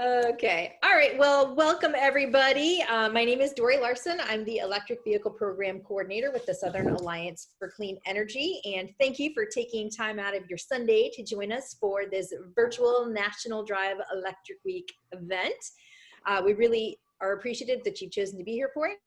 Okay. All right. Well, welcome everybody. My name is Dory Larson. I'm the Electric Vehicle Program Coordinator with the Southern Alliance for Clean Energy. And thank you for taking time out of your Sunday to join us for this virtual National Drive Electric Week event. We really are appreciative that you've chosen to be here for it.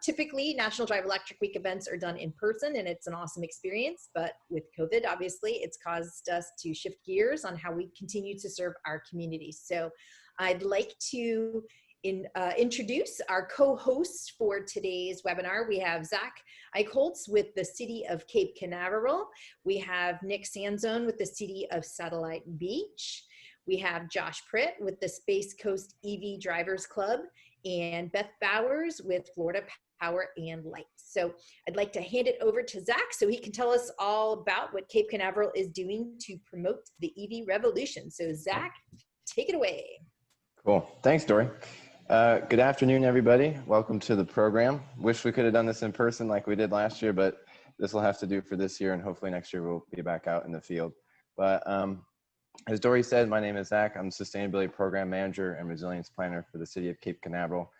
Typically, National Drive Electric Week events are done in person, and it's an awesome experience. But with COVID, obviously, it's caused us to shift gears on how we continue to serve our communities. So I'd like to introduce our co-hosts for today's webinar. We have Zach Eichholz with the City of Cape Canaveral. We have Nick Sanzone with the City of Satellite Beach. We have Josh Pritt with the Space Coast EV Drivers Club, and Beth Bowers with Florida Power and Light. So I'd like to hand it over to Zach so he can tell us all about what Cape Canaveral is doing to promote the EV revolution. So Zach, take it away. Cool. Thanks, Dory. Good afternoon, everybody. Welcome to the program. Wish we could have done this in person like we did last year, but this will have to do for this year, and hopefully next year we'll be back out in the field. But as Dory said, my name is Zach. I'm Sustainability Program Manager and Resilience Planner for the City of Cape Canaveral.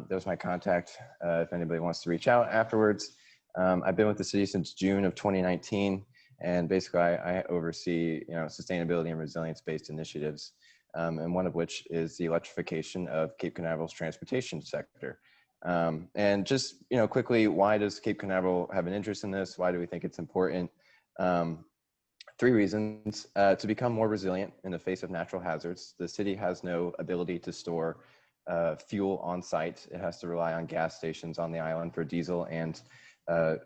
There's my contact if anybody wants to reach out afterwards. I've been with the city since June of 2019, and basically I oversee sustainability and resilience-based initiatives, and one of which is the electrification of Cape Canaveral's transportation sector. And just quickly, why does Cape Canaveral have an interest in this? Why do we think it's important? Three reasons. To become more resilient in the face of natural hazards. The city has no ability to store fuel on site. It has to rely on gas stations on the island for diesel and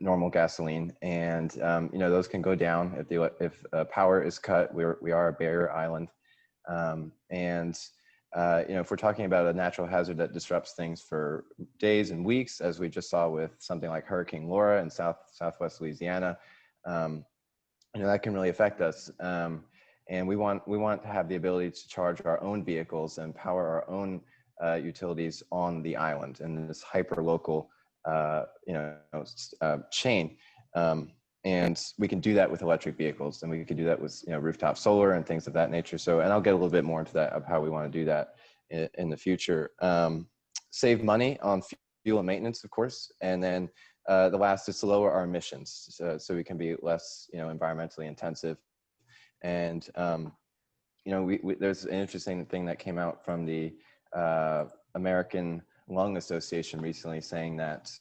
normal gasoline. And those can go down if power is cut. We are a barrier island. If we're talking about a natural hazard that disrupts things for days and weeks, as we just saw with something like Hurricane Laura in southwest Louisiana, that can really affect us. And we want to have the ability to charge our own vehicles and power our own utilities on the island in this hyper local chain. And we can do that with electric vehicles, and we can do that with rooftop solar and things of that nature. So, and I'll get a little bit more into that of how we want to do that in the future. Save money on fuel and maintenance, of course, and then the last is to lower our emissions, so we can be less, environmentally intensive. And there's an interesting thing that came out from the American Lung Association recently, saying that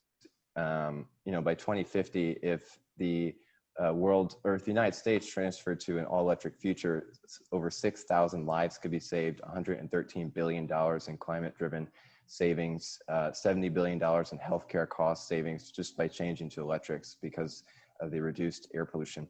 by 2050, if the the United States transferred to an all-electric future, over 6,000 lives could be saved, $113 billion in climate-driven savings, $70 billion in healthcare cost savings just by changing to electrics because of the reduced air pollution.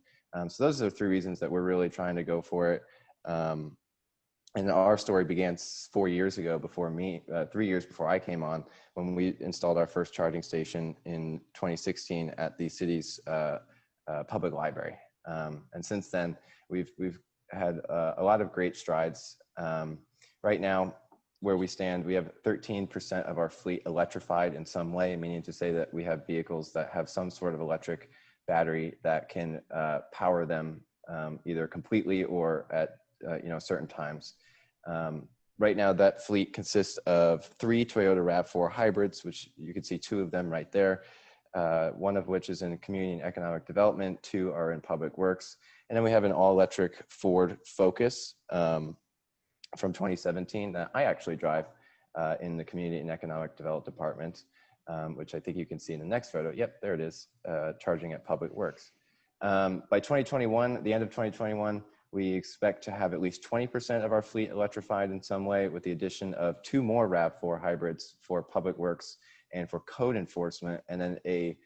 So those are the three reasons that we're really trying to go for it. And our story began 4 years ago, 3 years before I came on, when we installed our first charging station in 2016 at the city's public library. And since then, we've had a lot of great strides. Right now, where we stand, we have 13% of our fleet electrified in some way, meaning to say that we have vehicles that have some sort of electric battery that can power them either completely or at certain times. Right now, that fleet consists of 3 Toyota RAV4 hybrids, which you can see 2 of them right there. One of which is in community and economic development, 2 are in public works. And then we have an all-electric Ford Focus from 2017 that I actually drive in the community and economic development department, which I think you can see in the next photo. Yep, there it is, charging at public works. By 2021, the end of 2021, we expect to have at least 20% of our fleet electrified in some way, with the addition of 2 more RAV4 hybrids for public works and for code enforcement, and then a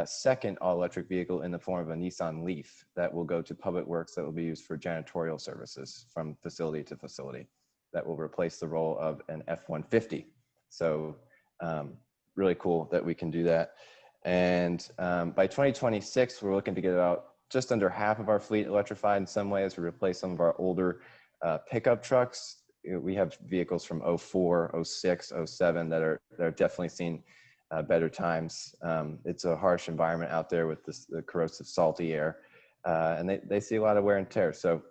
second all-electric vehicle in the form of a Nissan Leaf that will go to public works that will be used for janitorial services from facility to facility. That will replace the role of an F-150. So really cool that we can do that. And by 2026, we're looking to get about just under half of our fleet electrified in some way as we replace some of our older pickup trucks. We have vehicles from 04, 06, 07 that are definitely seen better times. It's a harsh environment out there with the corrosive salty air, and they see a lot of wear and tear. So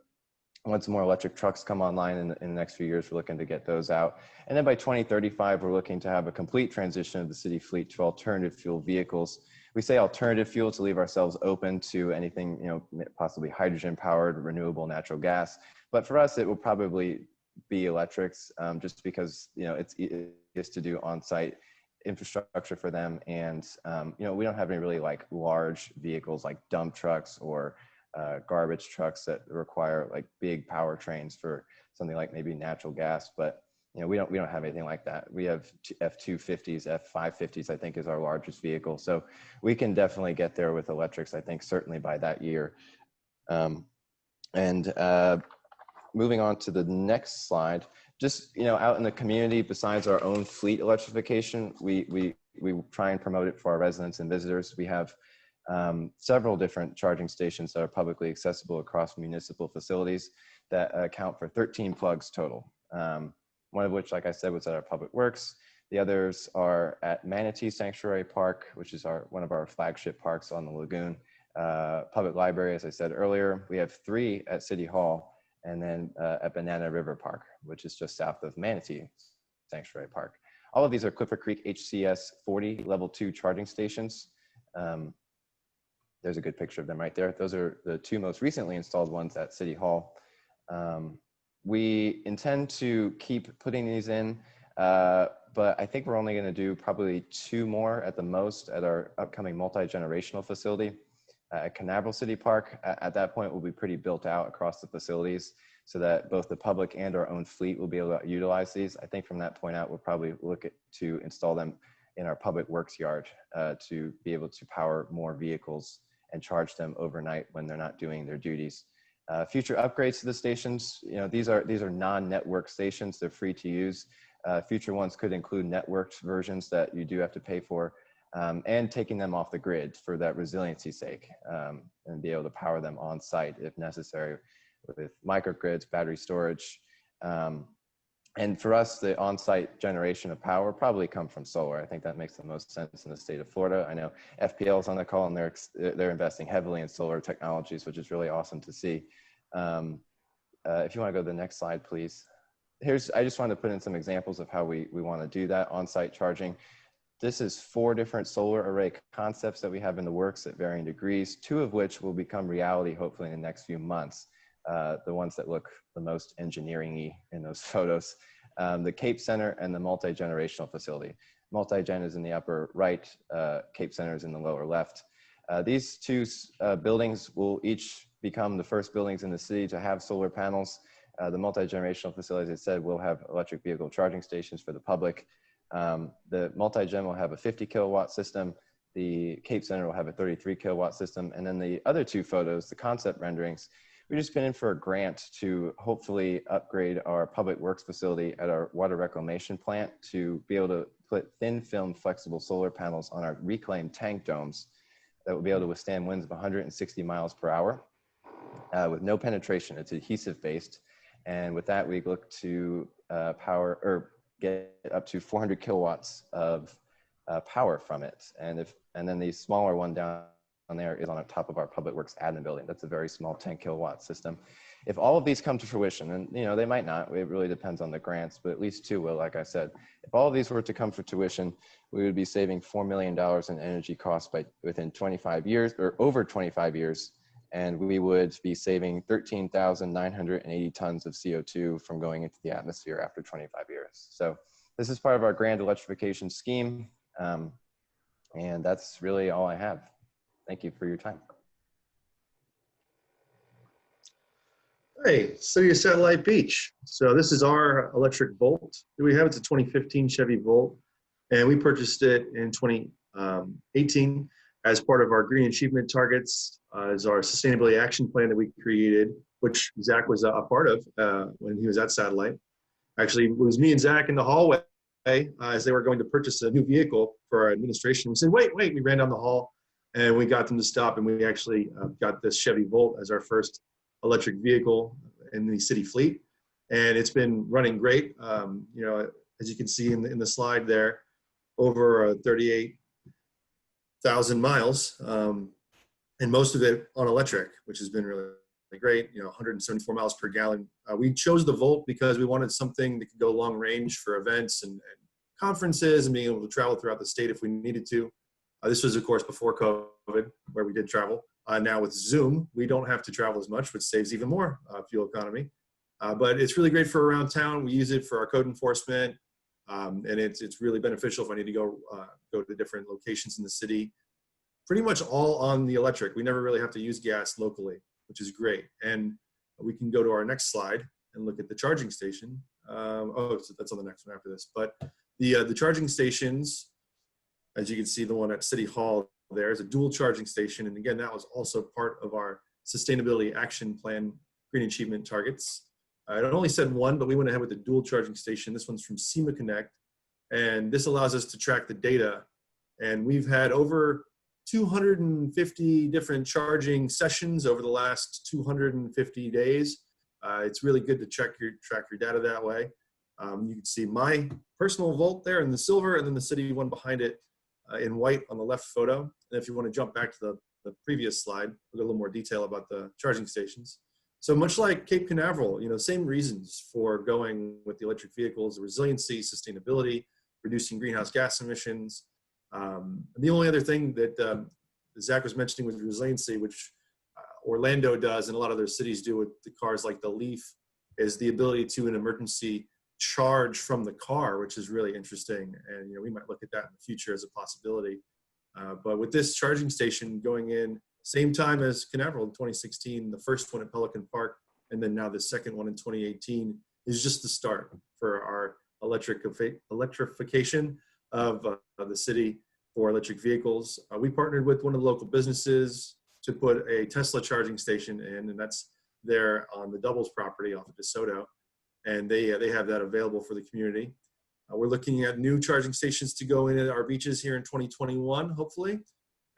Once more electric trucks come online in the next few years, we're looking to get those out. And then by 2035, we're looking to have a complete transition of the city fleet to alternative fuel vehicles. We say alternative fuel to leave ourselves open to anything, you know, possibly hydrogen powered, renewable natural gas. But for us, it will probably be electrics, just because, you know, it's easiest to do on-site infrastructure for them. And, you know, we don't have any really like large vehicles like dump trucks or garbage trucks that require like big power trains for something like maybe natural gas. But, you know, we don't have anything like that. We have F-250s, F-550s, I think is our largest vehicle. So we can definitely get there with electrics, I think certainly by that year. Moving on to the next slide, just, you know, out in the community, besides our own fleet electrification, we try and promote it for our residents and visitors. We have several different charging stations that are publicly accessible across municipal facilities that account for 13 plugs total. One of which, like I said, was at our Public Works. The others are at Manatee Sanctuary Park, which is one of our flagship parks on the lagoon. Public Library, as I said earlier. We have 3 at City Hall, and then at Banana River Park, which is just south of Manatee Sanctuary Park. All of these are Clifford Creek HCS 40 level 2 charging stations. There's a good picture of them right there. Those are the 2 most recently installed ones at City Hall. We intend to keep putting these in, but I think we're only going to do probably 2 more at the most at our upcoming multi-generational facility at Canaveral City Park. At that point, we'll be pretty built out across the facilities so that both the public and our own fleet will be able to utilize these. I think from that point out, we'll probably look to install them in our Public Works yard to be able to power more vehicles and charge them overnight when they're not doing their duties. Future upgrades to the stations, you know, these are non-network stations. They're free to use. Future ones could include networked versions that you do have to pay for, and taking them off the grid for that resiliency sake, and be able to power them on site if necessary with microgrids, battery storage. And for us, the on-site generation of power probably come from solar. I think that makes the most sense in the state of Florida. I know FPL is on the call, and they're investing heavily in solar technologies, which is really awesome to see. If you want to go to the next slide, please. I just wanted to put in some examples of how we want to do that on-site charging. This is 4 different solar array concepts that we have in the works at varying degrees, 2 of which will become reality hopefully in the next few months. The ones that look the most engineering-y in those photos. The Cape Center and the multi-generational facility. Multi-gen is in the upper right, Cape Center is in the lower left. These 2 buildings will each become the first buildings in the city to have solar panels. The multi-generational facility, as I said, will have electric vehicle charging stations for the public. The multi-gen will have a 50 kilowatt system. The Cape Center will have a 33 kilowatt system. And then the other 2 photos, the concept renderings, we've just been in for a grant to hopefully upgrade our Public Works facility at our water reclamation plant to be able to put thin film flexible solar panels on our reclaimed tank domes that will be able to withstand winds of 160 miles per hour with no penetration. It's adhesive based. And with that, we look to power or get up to 400 kilowatts of power from it. And then the smaller one down there is on top of our Public Works admin building. That's a very small 10 kilowatt system. If all of these come to fruition, and you know, they might not, it really depends on the grants, but at least 2 will, like I said. If all of these were to come to tuition, we would be saving $4 million in energy costs within 25 years or over 25 years. And we would be saving 13,980 tons of CO2 from going into the atmosphere after 25 years. So this is part of our grand electrification scheme. And that's really all I have. Thank you for your time. Hey, City of Satellite Beach. So this is our electric Volt. We have it's a 2015 Chevy Volt, and we purchased it in 2018 as part of our green achievement targets, as our sustainability action plan that we created, which Zach was a part of when he was at Satellite. Actually, it was me and Zach in the hallway as they were going to purchase a new vehicle for our administration. We said, wait, we ran down the hall and we got them to stop, and we actually got this Chevy Volt as our first electric vehicle in the city fleet. And it's been running great. You know, as you can see in the slide there, over 38,000 miles, and most of it on electric, which has been really great, 174 miles per gallon. We chose the Volt because we wanted something that could go long range for events and conferences and being able to travel throughout the state if we needed to. This was, of course, before COVID, where we did travel. Now with Zoom, we don't have to travel as much, which saves even more fuel economy. But it's really great for around town. We use it for our code enforcement, and it's really beneficial if I need to go to different locations in the city. Pretty much all on the electric. We never really have to use gas locally, which is great. And we can go to our next slide and look at the charging station. So that's on the next one after this. But the charging stations, as you can see, the one at City Hall there is a dual charging station. And again, that was also part of our Sustainability Action Plan Green Achievement Targets. It only said one, but we went ahead with the dual charging station. This one's from SEMA Connect. And this allows us to track the data. And we've had over 250 different charging sessions over the last 250 days. It's really good to track your data that way. You can see my personal Volt there in the silver, and then the city one behind it in white on the left photo. And if you want to jump back to the previous slide, we'll get a little more detail about the charging stations. So much like Cape Canaveral, same reasons for going with the electric vehicles: the resiliency, sustainability, reducing greenhouse gas emissions. The only other thing that Zach was mentioning with resiliency, which Orlando does and a lot of other cities do with the cars like the Leaf, is the ability to, in emergency, charge from the car, which is really interesting. And we might look at that in the future as a possibility. But with this charging station going in same time as Canaveral in 2016, the first one at Pelican Park, and then now the second one in 2018 is just the start for our electrification of the city for electric vehicles. We partnered with one of the local businesses to put a Tesla charging station in, and that's there on the Doubles property off of DeSoto. And they have that available for the community. We're looking at new charging stations to go in at our beaches here in 2021, hopefully.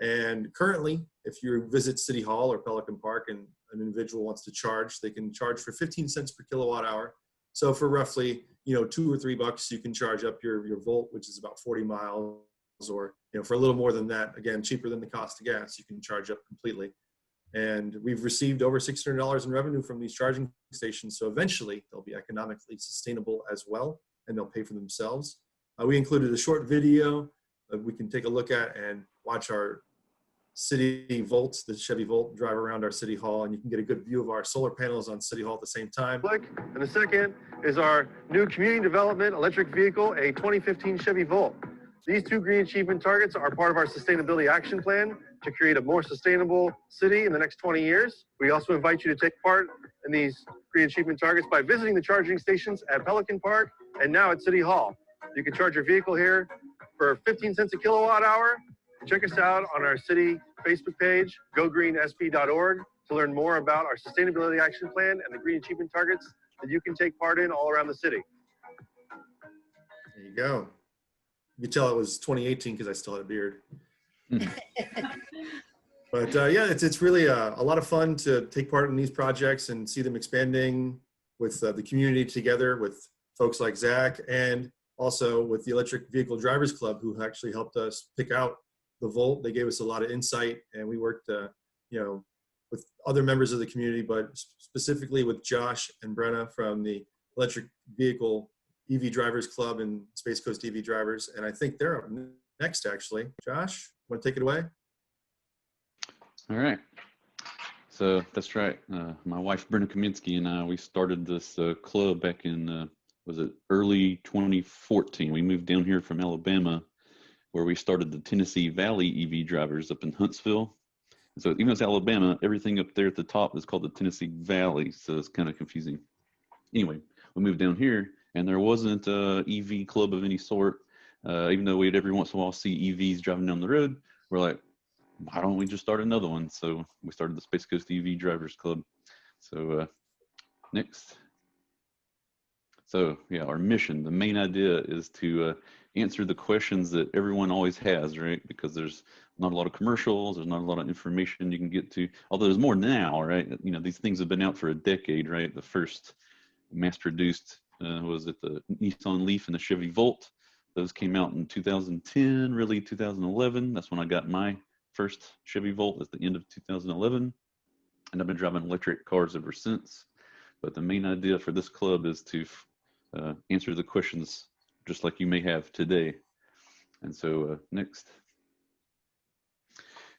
And currently, if you visit City Hall or Pelican Park and an individual wants to charge, they can charge for 15 cents per kilowatt hour. So for roughly, $2 or $3, you can charge up your Volt, which is about 40 miles, or for a little more than that, again, cheaper than the cost of gas, you can charge up completely. And we've received over $600 in revenue from these charging stations. So eventually they'll be economically sustainable as well, and they'll pay for themselves. We included a short video that we can take a look at and watch our city Volts, the Chevy Volt, drive around our City Hall, and you can get a good view of our solar panels on City Hall at the same time. And the second is our new community development electric vehicle, a 2015 Chevy Volt. These two green achievement targets are part of our sustainability action plan to create a more sustainable city in the next 20 years. We also invite you to take part in these green achievement targets by visiting the charging stations at Pelican Park and now at City Hall. You can charge your vehicle here for 15 cents a kilowatt hour. Check us out on our city Facebook page, gogreenSP.org, to learn more about our sustainability action plan and the green achievement targets that you can take part in all around the city. There you go. You can tell it was 2018 because I still had a beard. But yeah, it's really a lot of fun to take part in these projects and see them expanding with the community together with folks like Zach, and also with the Electric Vehicle Drivers Club, who actually helped us pick out the Volt. They gave us a lot of insight, and we worked with other members of the community, but specifically with Josh and Brenna from the Electric Vehicle EV Drivers Club and Space Coast EV Drivers. And I think they're up next, actually. Josh, want to take it away? All right. So that's right. My wife, Brenna Kaminsky, and I, we started this club back in, was it early 2014? We moved down here from Alabama, where we started the Tennessee Valley EV Drivers up in Huntsville. And so even though it's Alabama, everything up there at the top is called the Tennessee Valley. So it's kind of confusing. Anyway, we moved down here, and there wasn't a EV club of any sort. Even though we'd every once in a while see EVs driving down the road, we're like, why don't we just start another one? So we started the Space Coast EV Drivers Club. So next. So yeah, our mission, the main idea is to answer the questions that everyone always has, right? Because there's not a lot of commercials, there's not a lot of information you can get to, although there's more now, right? These things have been out for a decade, right? The first mass-produced was it the Nissan Leaf and the Chevy Volt. Those came out in 2010, really 2011. That's when I got my first Chevy Volt at the end of 2011. and I've been driving electric cars ever since. But the main idea for this club is to answer the questions just like you may have today. And so next.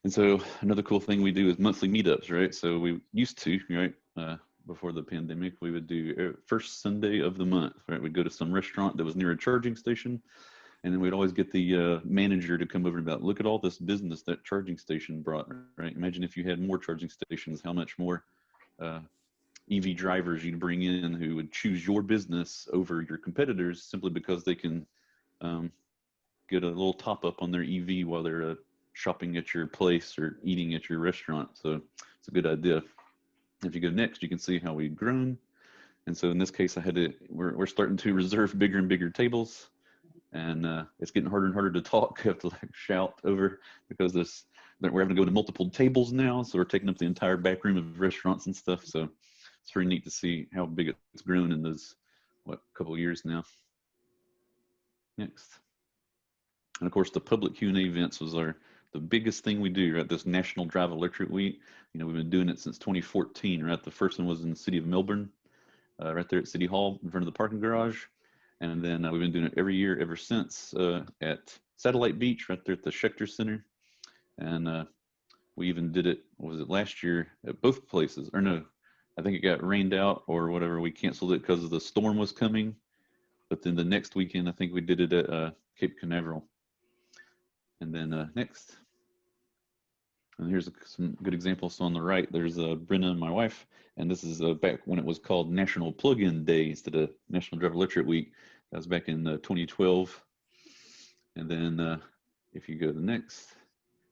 And so another cool thing we do is monthly meetups, right? So we used to, right, before the pandemic, we would do first Sunday of the month, right? We'd go to some restaurant that was near a charging station, and then we'd always get the manager to come over and look at all this business that charging station brought, right? Imagine if you had more charging stations, how much more EV drivers you'd bring in who would choose your business over your competitors simply because they can get a little top up on their EV while they're shopping at your place or eating at your restaurant. So it's a good idea. If you go next, you can see how we've grown. And so in this case, we're starting to reserve bigger and bigger tables, and it's getting harder and harder to talk. I have to like shout over because we're having to go to multiple tables now. So we're taking up the entire back room of restaurants and stuff. So it's very neat to see how big it's grown in those, couple of years now. Next. And of course, the public Q&A events was the biggest thing we do, right? This National Drive Electric Week. You know, we've been doing it since 2014, right? The first one was in the city of Melbourne, right there at City Hall in front of the parking garage. And then we've been doing it every year ever since at Satellite Beach, right there at the Schechter Center. And we even did it, last year at both places? Or no, I think it got rained out or whatever. We canceled it because the storm was coming. But then the next weekend, I think we did it at Cape Canaveral. And then next. And here's some good examples. So on the right, there's Brenna and my wife. And this is back when it was called National Plug-in Day instead of National Drive Electric Week. That was back in 2012. And then if you go to the next.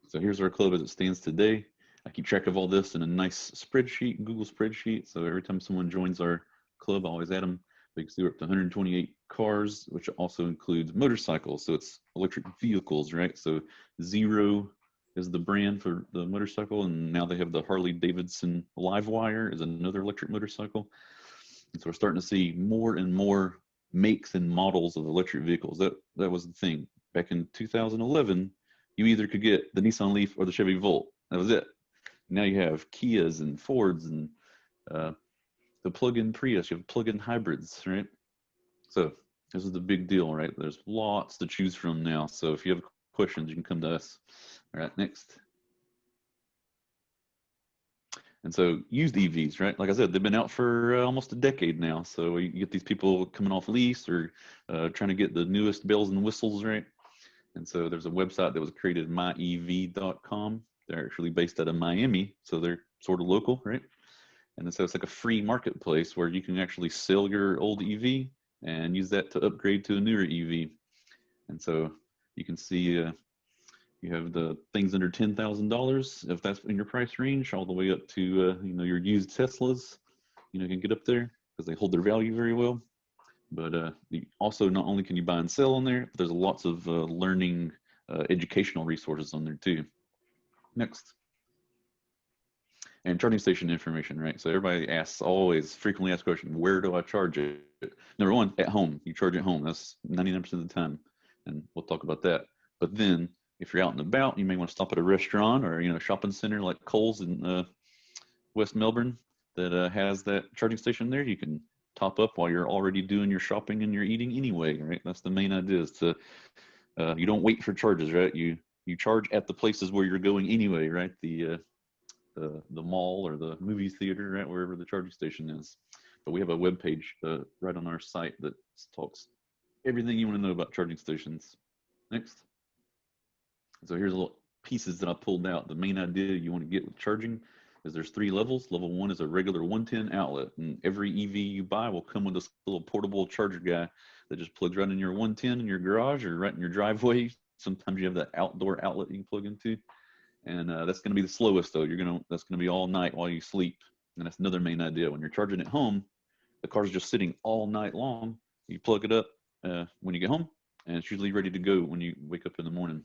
So here's our club as it stands today. I keep track of all this in a nice spreadsheet, Google spreadsheet. So every time someone joins our club, I always add them. You can see we're up to 128 cars, which also includes motorcycles. So it's electric vehicles, right? So Zero is the brand for the motorcycle, and now they have the Harley Davidson Livewire is another electric motorcycle. And so we're starting to see more and more makes and models of electric vehicles. That was the thing. Back in 2011, you either could get the Nissan Leaf or the Chevy Volt. That was it. Now you have Kias and Fords and the plug-in Prius, you have plug-in hybrids, right? So this is the big deal, right? There's lots to choose from now. So if you have questions, you can come to us. All right, next. And so used EVs, right? Like I said, they've been out for almost a decade now. So you get these people coming off lease or trying to get the newest bells and whistles, right? And so there's a website that was created, myev.com. They're actually based out of Miami, so they're sort of local, right? And so it's like a free marketplace where you can actually sell your old EV and use that to upgrade to a newer EV. And so you can see you have the things under $10,000 if that's in your price range, all the way up to your used Teslas. You can get up there because they hold their value very well. But also not only can you buy and sell on there, but there's lots of learning educational resources on there too. Next. And charging station information, right? So everybody frequently asks question, where do I charge it? Number one, at home. You charge at home. That's 99% of the time. And we'll talk about that. But then if you're out and about, you may want to stop at a restaurant or, a shopping center like Kohl's in West Melbourne that has that charging station there. You can top up while you're already doing your shopping and you're eating anyway, right? That's the main idea is to, you don't wait for charges, right? You charge at the places where you're going anyway, right? The mall or the movie theater, right, wherever the charging station is. But we have a web page right on our site that talks everything you want to know about charging stations. Next. So here's a little pieces that I pulled out. The main idea you want to get with charging is there's 3 levels. Level 1 is a regular 110 outlet, and every EV you buy will come with this little portable charger guy that just plugs right in your 110 in your garage or right in your driveway. Sometimes you have that outdoor outlet you can plug into. And that's going to be the slowest though. That's going to be all night while you sleep. And that's another main idea. When you're charging at home, the car's just sitting all night long. You plug it up when you get home, and it's usually ready to go when you wake up in the morning.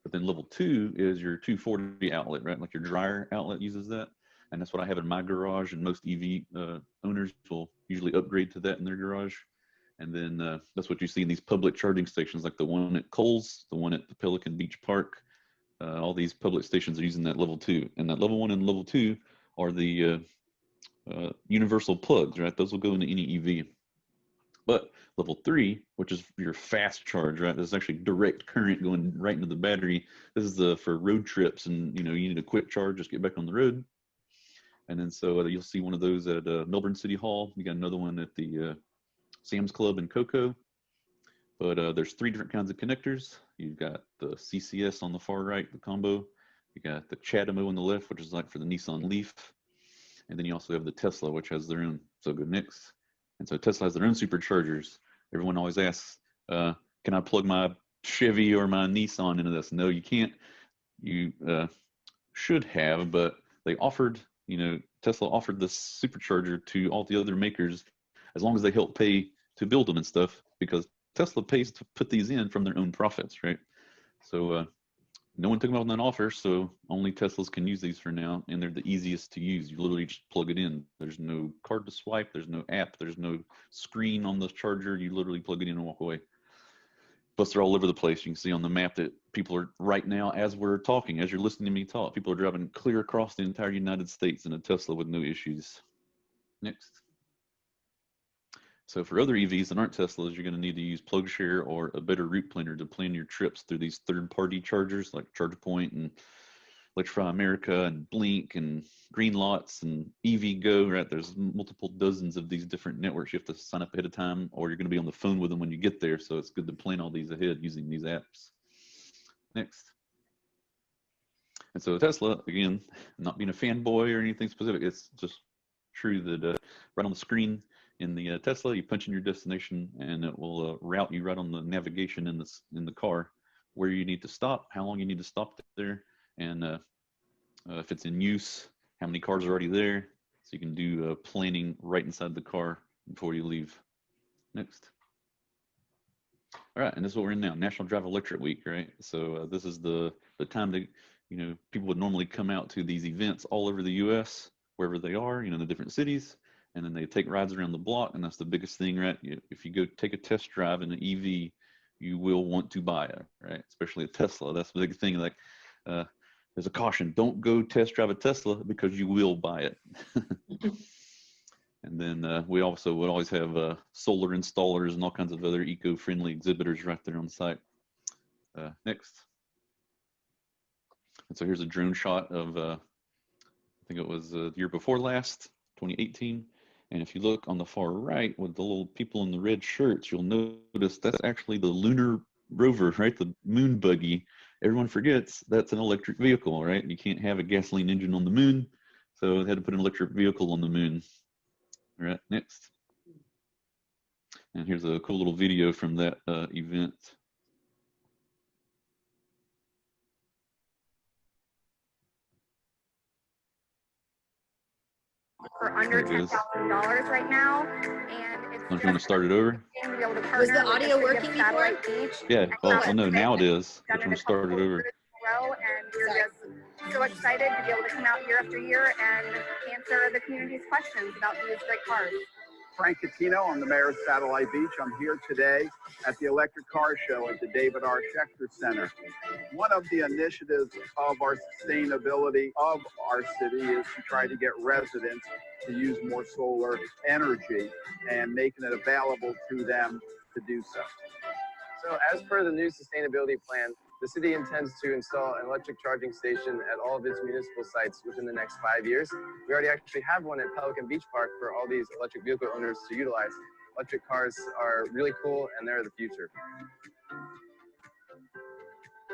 But then level 2 is your 240 outlet, right? Like your dryer outlet uses that. And that's what I have in my garage, and most EV owners will usually upgrade to that in their garage. And then that's what you see in these public charging stations, like the one at Kohl's, the one at the Pelican Beach Park. All these public stations are using that level 2, and that level 1 and level 2 are the universal plugs, right? Those will go into any EV. But level 3, which is your fast charge, right? This is actually direct current going right into the battery. This is for road trips, and you need a quick charge, just get back on the road. And then so you'll see one of those at Melbourne City Hall. You got another one at the Sam's Club in Cocoa. But there's 3 different kinds of connectors. You've got the CCS on the far right, the combo. You got the CHAdeMO on the left, which is like for the Nissan Leaf. And then you also have the Tesla, which has their own. So go next. And so Tesla has their own superchargers. Everyone always asks, can I plug my Chevy or my Nissan into this? No, you can't. You should have, but they offered, Tesla offered this supercharger to all the other makers as long as they help pay to build them and stuff, because Tesla pays to put these in from their own profits, right? So no one took them out on that offer, so only Teslas can use these for now, and they're the easiest to use. You literally just plug it in. There's no card to swipe, there's no app, there's no screen on the charger. You literally plug it in and walk away. Plus, they're all over the place. You can see on the map that people are, right now, as we're talking, as you're listening to me talk, people are driving clear across the entire United States in a Tesla with no issues. Next. So for other EVs that aren't Teslas, you're going to need to use PlugShare or a better route planner to plan your trips through these third-party chargers like ChargePoint and Electrify America and Blink and Greenlots and EVgo, right? There's multiple dozens of these different networks. You have to sign up ahead of time, or you're going to be on the phone with them when you get there. So it's good to plan all these ahead using these apps. Next. And so Tesla, again, not being a fanboy or anything specific, it's just true that right on the screen in the Tesla, you punch in your destination and it will route you right on the navigation in the car where you need to stop, how long you need to stop there, and if it's in use, how many cars are already there. So you can do planning right inside the car before you leave. Next. All right, and this is what we're in now, National Drive Electric Week, right? So this is the time that people would normally come out to these events all over the U.S., wherever they are, the different cities. And then they take rides around the block, and that's the biggest thing, right? If you go take a test drive in an EV, you will want to buy it, right? Especially a Tesla. That's the big thing. Like, there's a caution: don't go test drive a Tesla because you will buy it. And then we also would always have solar installers and all kinds of other eco-friendly exhibitors right there on the site. Next. And so here's a drone shot of, I think it was the year before last, 2018. And if you look on the far right with the little people in the red shirts, you'll notice that's actually the lunar rover, right? The moon buggy. Everyone forgets that's an electric vehicle, right? You can't have a gasoline engine on the moon, so they had to put an electric vehicle on the moon. All right, next. And here's a cool little video from that event. For under $10,000 right now, and it's Don't you want to start it over? Was the audio working before? Yeah. Oh no, now it is. Don't you want to start it over? And we're just so excited to be able to come out year after year and answer the community's questions about these great cars. Frank Catino, I'm the mayor of Satellite Beach. I'm here today at the Electric Car Show at the David R. Schechter Center. One of the initiatives of our sustainability of our city is to try to get residents to use more solar energy and making it available to them to do so. So as per the new sustainability plan, the city intends to install an electric charging station at all of its municipal sites within the next 5 years. We already actually have one at Pelican Beach Park for all these electric vehicle owners to utilize. Electric cars are really cool and they're the future.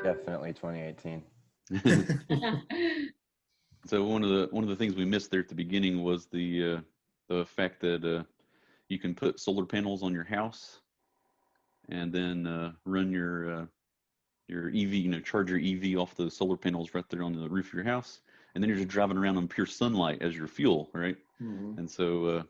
Definitely 2018. So one of the things we missed there at the beginning was the fact that you can put solar panels on your house and then run your EV, charge your EV off the solar panels right there on the roof of your house, and then you're just driving around on pure sunlight as your fuel, right? Mm-hmm. And so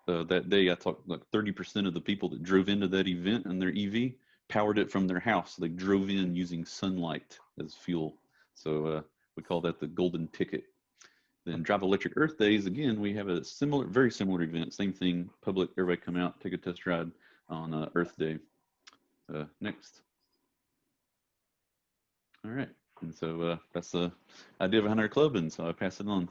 that day I talked like 30% of the people that drove into that event in their EV powered it from their house. They drove in using sunlight as fuel. So we call that the golden ticket. Then Drive Electric Earth Days, again, we have a very similar event, same thing, public, everybody come out, take a test ride on Earth Day. Next. All right, and so that's the idea behind our club, and so I pass it on.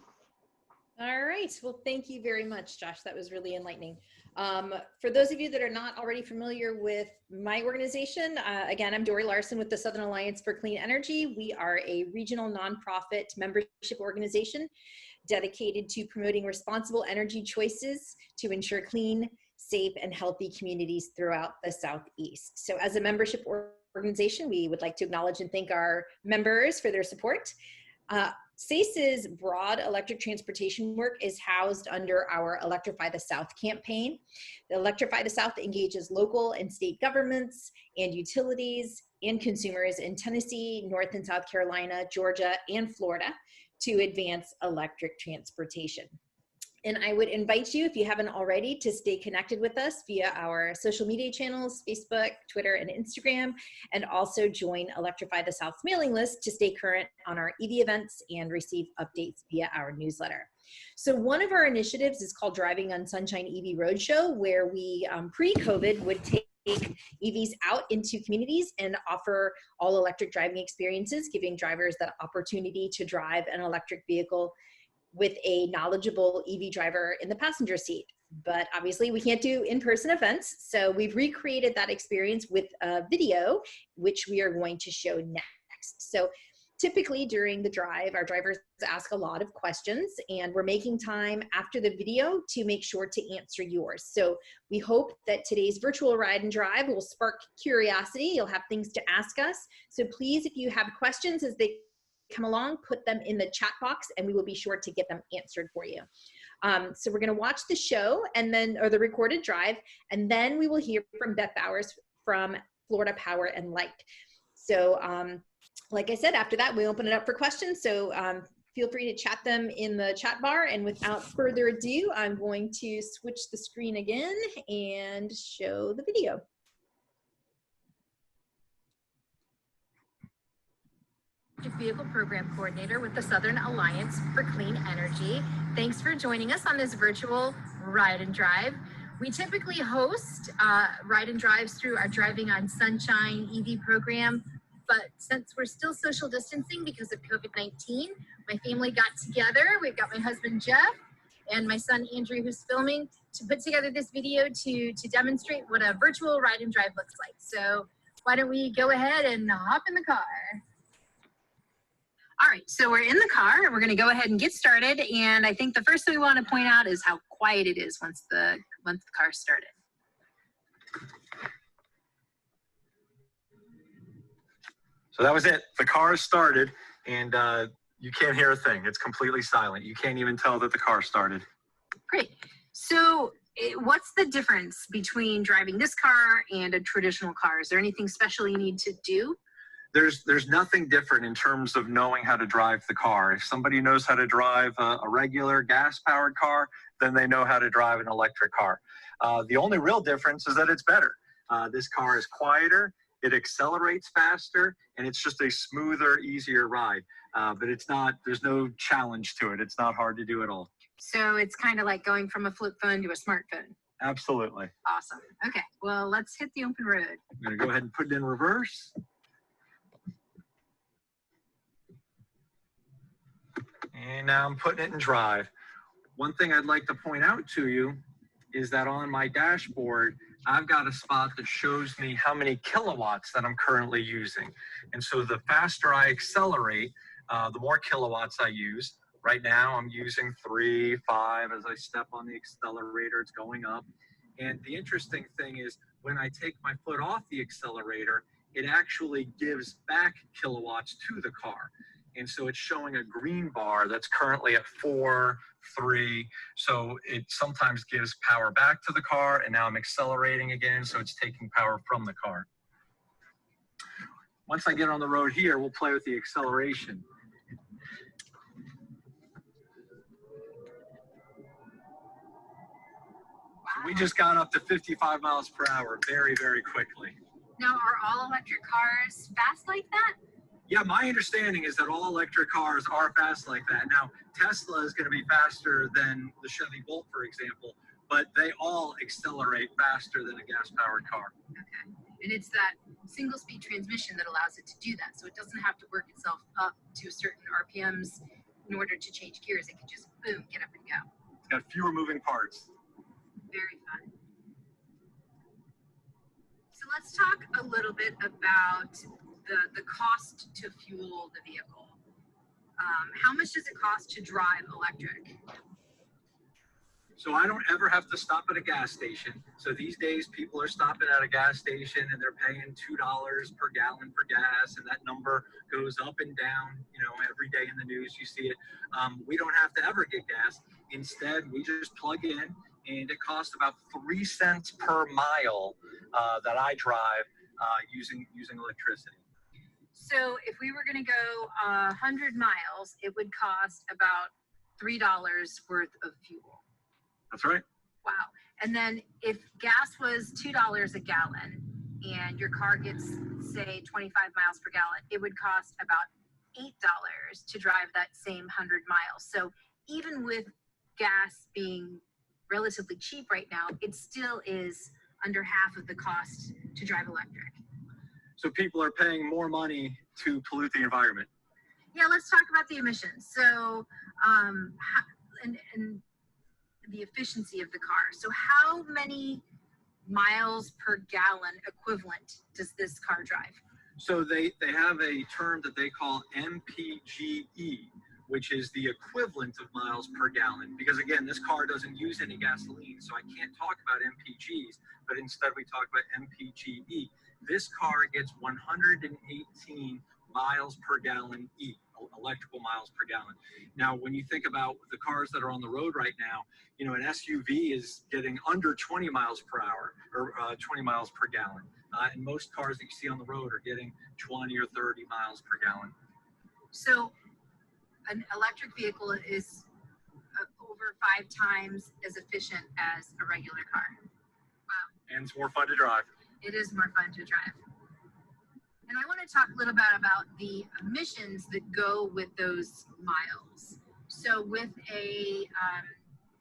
All right. Well, thank you very much, Josh. That was really enlightening. For those of you that are not already familiar with my organization, again, I'm Dory Larson with the Southern Alliance for Clean Energy. We are a regional nonprofit membership organization dedicated to promoting responsible energy choices to ensure clean, safe, and healthy communities throughout the Southeast. So as a membership organization, we would like to acknowledge and thank our members for their support. SACE's broad electric transportation work is housed under our Electrify the South campaign. The Electrify the South engages local and state governments and utilities and consumers in Tennessee, North and South Carolina, Georgia, and Florida to advance electric transportation. And I would invite you, if you haven't already, to stay connected with us via our social media channels, Facebook, Twitter, and Instagram, and also join Electrify the South's mailing list to stay current on our EV events and receive updates via our newsletter. So one of our initiatives is called Driving on Sunshine EV Roadshow, where we, pre-COVID, would take EVs out into communities and offer all electric driving experiences, giving drivers that opportunity to drive an electric vehicle with a knowledgeable EV driver in the passenger seat. But obviously we can't do in-person events, so we've recreated that experience with a video, which we are going to show next. So typically during the drive, our drivers ask a lot of questions, and we're making time after the video to make sure to answer yours. So we hope that today's virtual ride and drive will spark curiosity. You'll have things to ask us. So please, if you have questions as they come along, put them in the chat box and we will be sure to get them answered for you. So we're going to watch the show and then, or the recorded drive, and then we will hear from Beth Bowers from Florida Power and Light. So like I said, after that, we open it up for questions. So feel free to chat them in the chat bar. And without further ado, I'm going to switch the screen again and show the video. Vehicle Program Coordinator with the Southern Alliance for Clean Energy. Thanks for joining us on this virtual ride and drive. We typically host ride and drives through our Driving on Sunshine EV program, but since we're still social distancing because of COVID-19, my family got together. We've got my husband Jeff and my son Andrew, who's filming, to put together this video to demonstrate what a virtual ride and drive looks like. So why don't we go ahead and hop in the car? All right, so we're in the car and we're going to go ahead and get started. And I think the first thing we want to point out is how quiet it is once the car started. So that was it. The car started and you can't hear a thing. It's completely silent. You can't even tell that the car started. Great. So what's the difference between driving this car and a traditional car? Is there anything special you need to do? There's nothing different in terms of knowing how to drive the car. If somebody knows how to drive a regular gas-powered car, then they know how to drive an electric car. The only real difference is that it's better. This car is quieter, it accelerates faster, and it's just a smoother, easier ride. But there's no challenge to it. It's not hard to do at all. So it's kind of like going from a flip phone to a smartphone. Absolutely. Awesome. Okay, well, let's hit the open road. I'm gonna go ahead and put it in reverse. And now I'm putting it in drive. One thing I'd like to point out to you is that on my dashboard, I've got a spot that shows me how many kilowatts that I'm currently using. And so the faster I accelerate, the more kilowatts I use. Right now I'm using 3, 5. As I step on the accelerator, it's going up. And the interesting thing is when I take my foot off the accelerator, it actually gives back kilowatts to the car. And so it's showing a green bar that's currently at 4, 3. So it sometimes gives power back to the car, and now I'm accelerating again, so it's taking power from the car. Once I get on the road here, we'll play with the acceleration. So we just got up to 55 miles per hour very, very quickly. Now, are all electric cars fast like that? Yeah, my understanding is that all electric cars are fast like that. Now, Tesla is going to be faster than the Chevy Bolt, for example, but they all accelerate faster than a gas-powered car. Okay, and it's that single-speed transmission that allows it to do that, so it doesn't have to work itself up to certain RPMs in order to change gears. It can just boom, get up and go. It's got fewer moving parts. Very fun. So let's talk a little bit about the cost to fuel the vehicle. How much does it cost to drive electric? So I don't ever have to stop at a gas station. So these days people are stopping at a gas station and they're paying $2 per gallon for gas, and that number goes up and down, you know, every day in the news you see it. We don't have to ever get gas. Instead, we just plug in, and it costs about 3 cents per mile that I drive using electricity. So if we were going to go 100 miles, it would cost about $3 worth of fuel. That's right. Wow. And then if gas was $2 a gallon and your car gets, say, 25 miles per gallon, it would cost about $8 to drive that same 100 miles. So even with gas being relatively cheap right now, it still is under half of the cost to drive electric. So people are paying more money to pollute the environment. Yeah, let's talk about the emissions. So, and the efficiency of the car. So how many miles per gallon equivalent does this car drive? So they have a term that they call MPGE, which is the equivalent of miles per gallon. Because again, this car doesn't use any gasoline, so I can't talk about MPGs, but instead we talk about MPGE. This car gets 118 miles per gallon electrical miles per gallon. Now, when you think about the cars that are on the road right now, you know, an SUV is getting under 20 miles per hour or 20 miles per gallon. And most cars that you see on the road are getting 20 or 30 miles per gallon. So an electric vehicle is over 5 times as efficient as a regular car. Wow. And it's more fun to drive. It is more fun to drive. And I want to talk a little bit about the emissions that go with those miles. So with a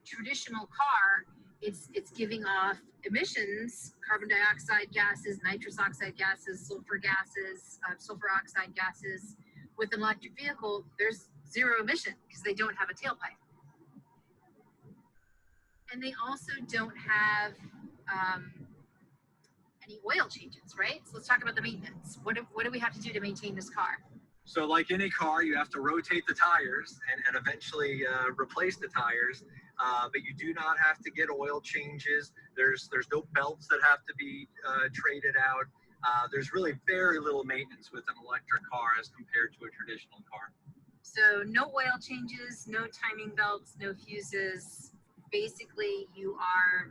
traditional car, it's giving off emissions, carbon dioxide gases, nitrous oxide gases, sulfur oxide gases. With an electric vehicle, there's zero emission because they don't have a tailpipe. And they also don't have any oil changes, right? So let's talk about the maintenance. What do we have to do to maintain this car? So like any car, you have to rotate the tires and eventually replace the tires, but you do not have to get oil changes. There's no belts that have to be traded out. There's really very little maintenance with an electric car as compared to a traditional car. So no oil changes, no timing belts, no fuses. Basically, you are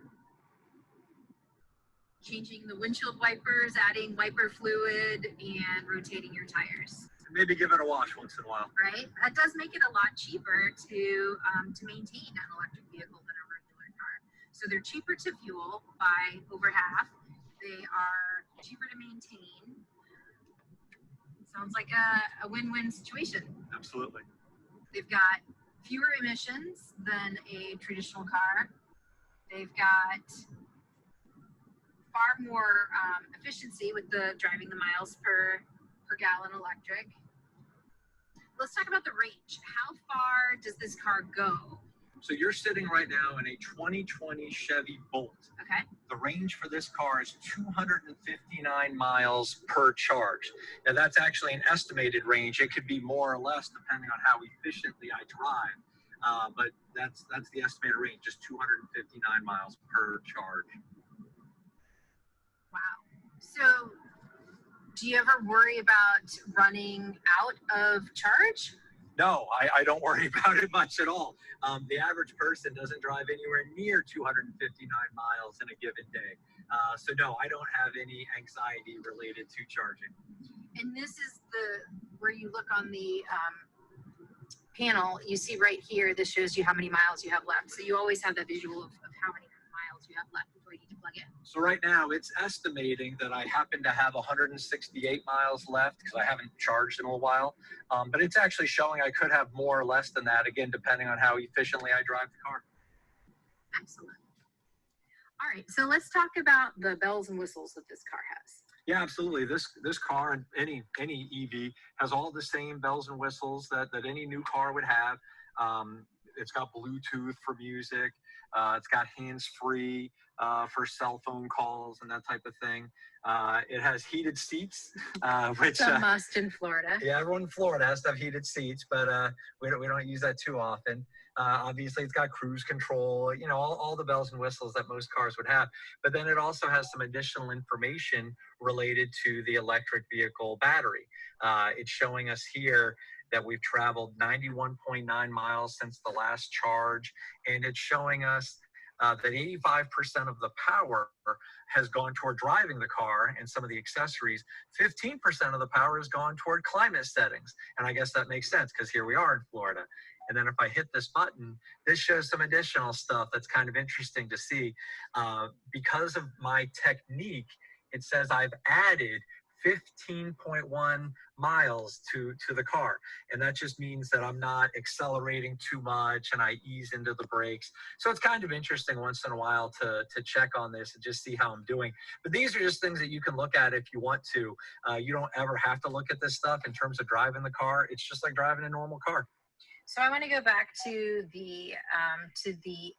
changing the windshield wipers, adding wiper fluid, and rotating your tires. Maybe give it a wash once in a while. Right? That does make it a lot cheaper to maintain an electric vehicle than a regular car. So they're cheaper to fuel by over half. They are cheaper to maintain. Sounds like a win-win situation. Absolutely. They've got fewer emissions than a traditional car. They've got far more efficiency with the driving the miles per gallon electric. Let's talk about the range. How far does this car go? So you're sitting right now in a 2020 Chevy Bolt. Okay. The range for this car is 259 miles per charge. Now that's actually an estimated range. It could be more or less depending on how efficiently I drive. But that's the estimated range, just 259 miles per charge. Wow. So do you ever worry about running out of charge? No, I don't worry about it much at all. The average person doesn't drive anywhere near 259 miles in a given day. So no, I don't have any anxiety related to charging. And this is where you look on the panel, you see right here, this shows you how many miles you have left. So you always have that visual of how many miles you have left before you need to plug in. So right now it's estimating that I happen to have 168 miles left because I haven't charged in a while. But it's actually showing I could have more or less than that, again, depending on how efficiently I drive the car. Excellent. All right, so let's talk about the bells and whistles that this car has. Yeah, absolutely. This car and any EV has all the same bells and whistles that any new car would have. It's got Bluetooth for music. It's got hands-free for cell phone calls and that type of thing. It has heated seats, which It's a must in Florida. yeah, everyone in Florida has to have heated seats, but we don't use that too often. Obviously, it's got cruise control, you know, all the bells and whistles that most cars would have. But then it also has some additional information related to the electric vehicle battery. It's showing us here that we've traveled 91.9 miles since the last charge, and it's showing us that 85% of the power has gone toward driving the car and some of the accessories. 15% of the power has gone toward climate settings. And I guess that makes sense because here we are in Florida. And then if I hit this button, this shows some additional stuff that's kind of interesting to see. Because of my technique, it says I've added 15.1 miles to the car. And that just means that I'm not accelerating too much and I ease into the brakes. So it's kind of interesting once in a while to check on this and just see how I'm doing. But these are just things that you can look at if you want to. You don't ever have to look at this stuff in terms of driving the car. It's just like driving a normal car. So I want to go back to the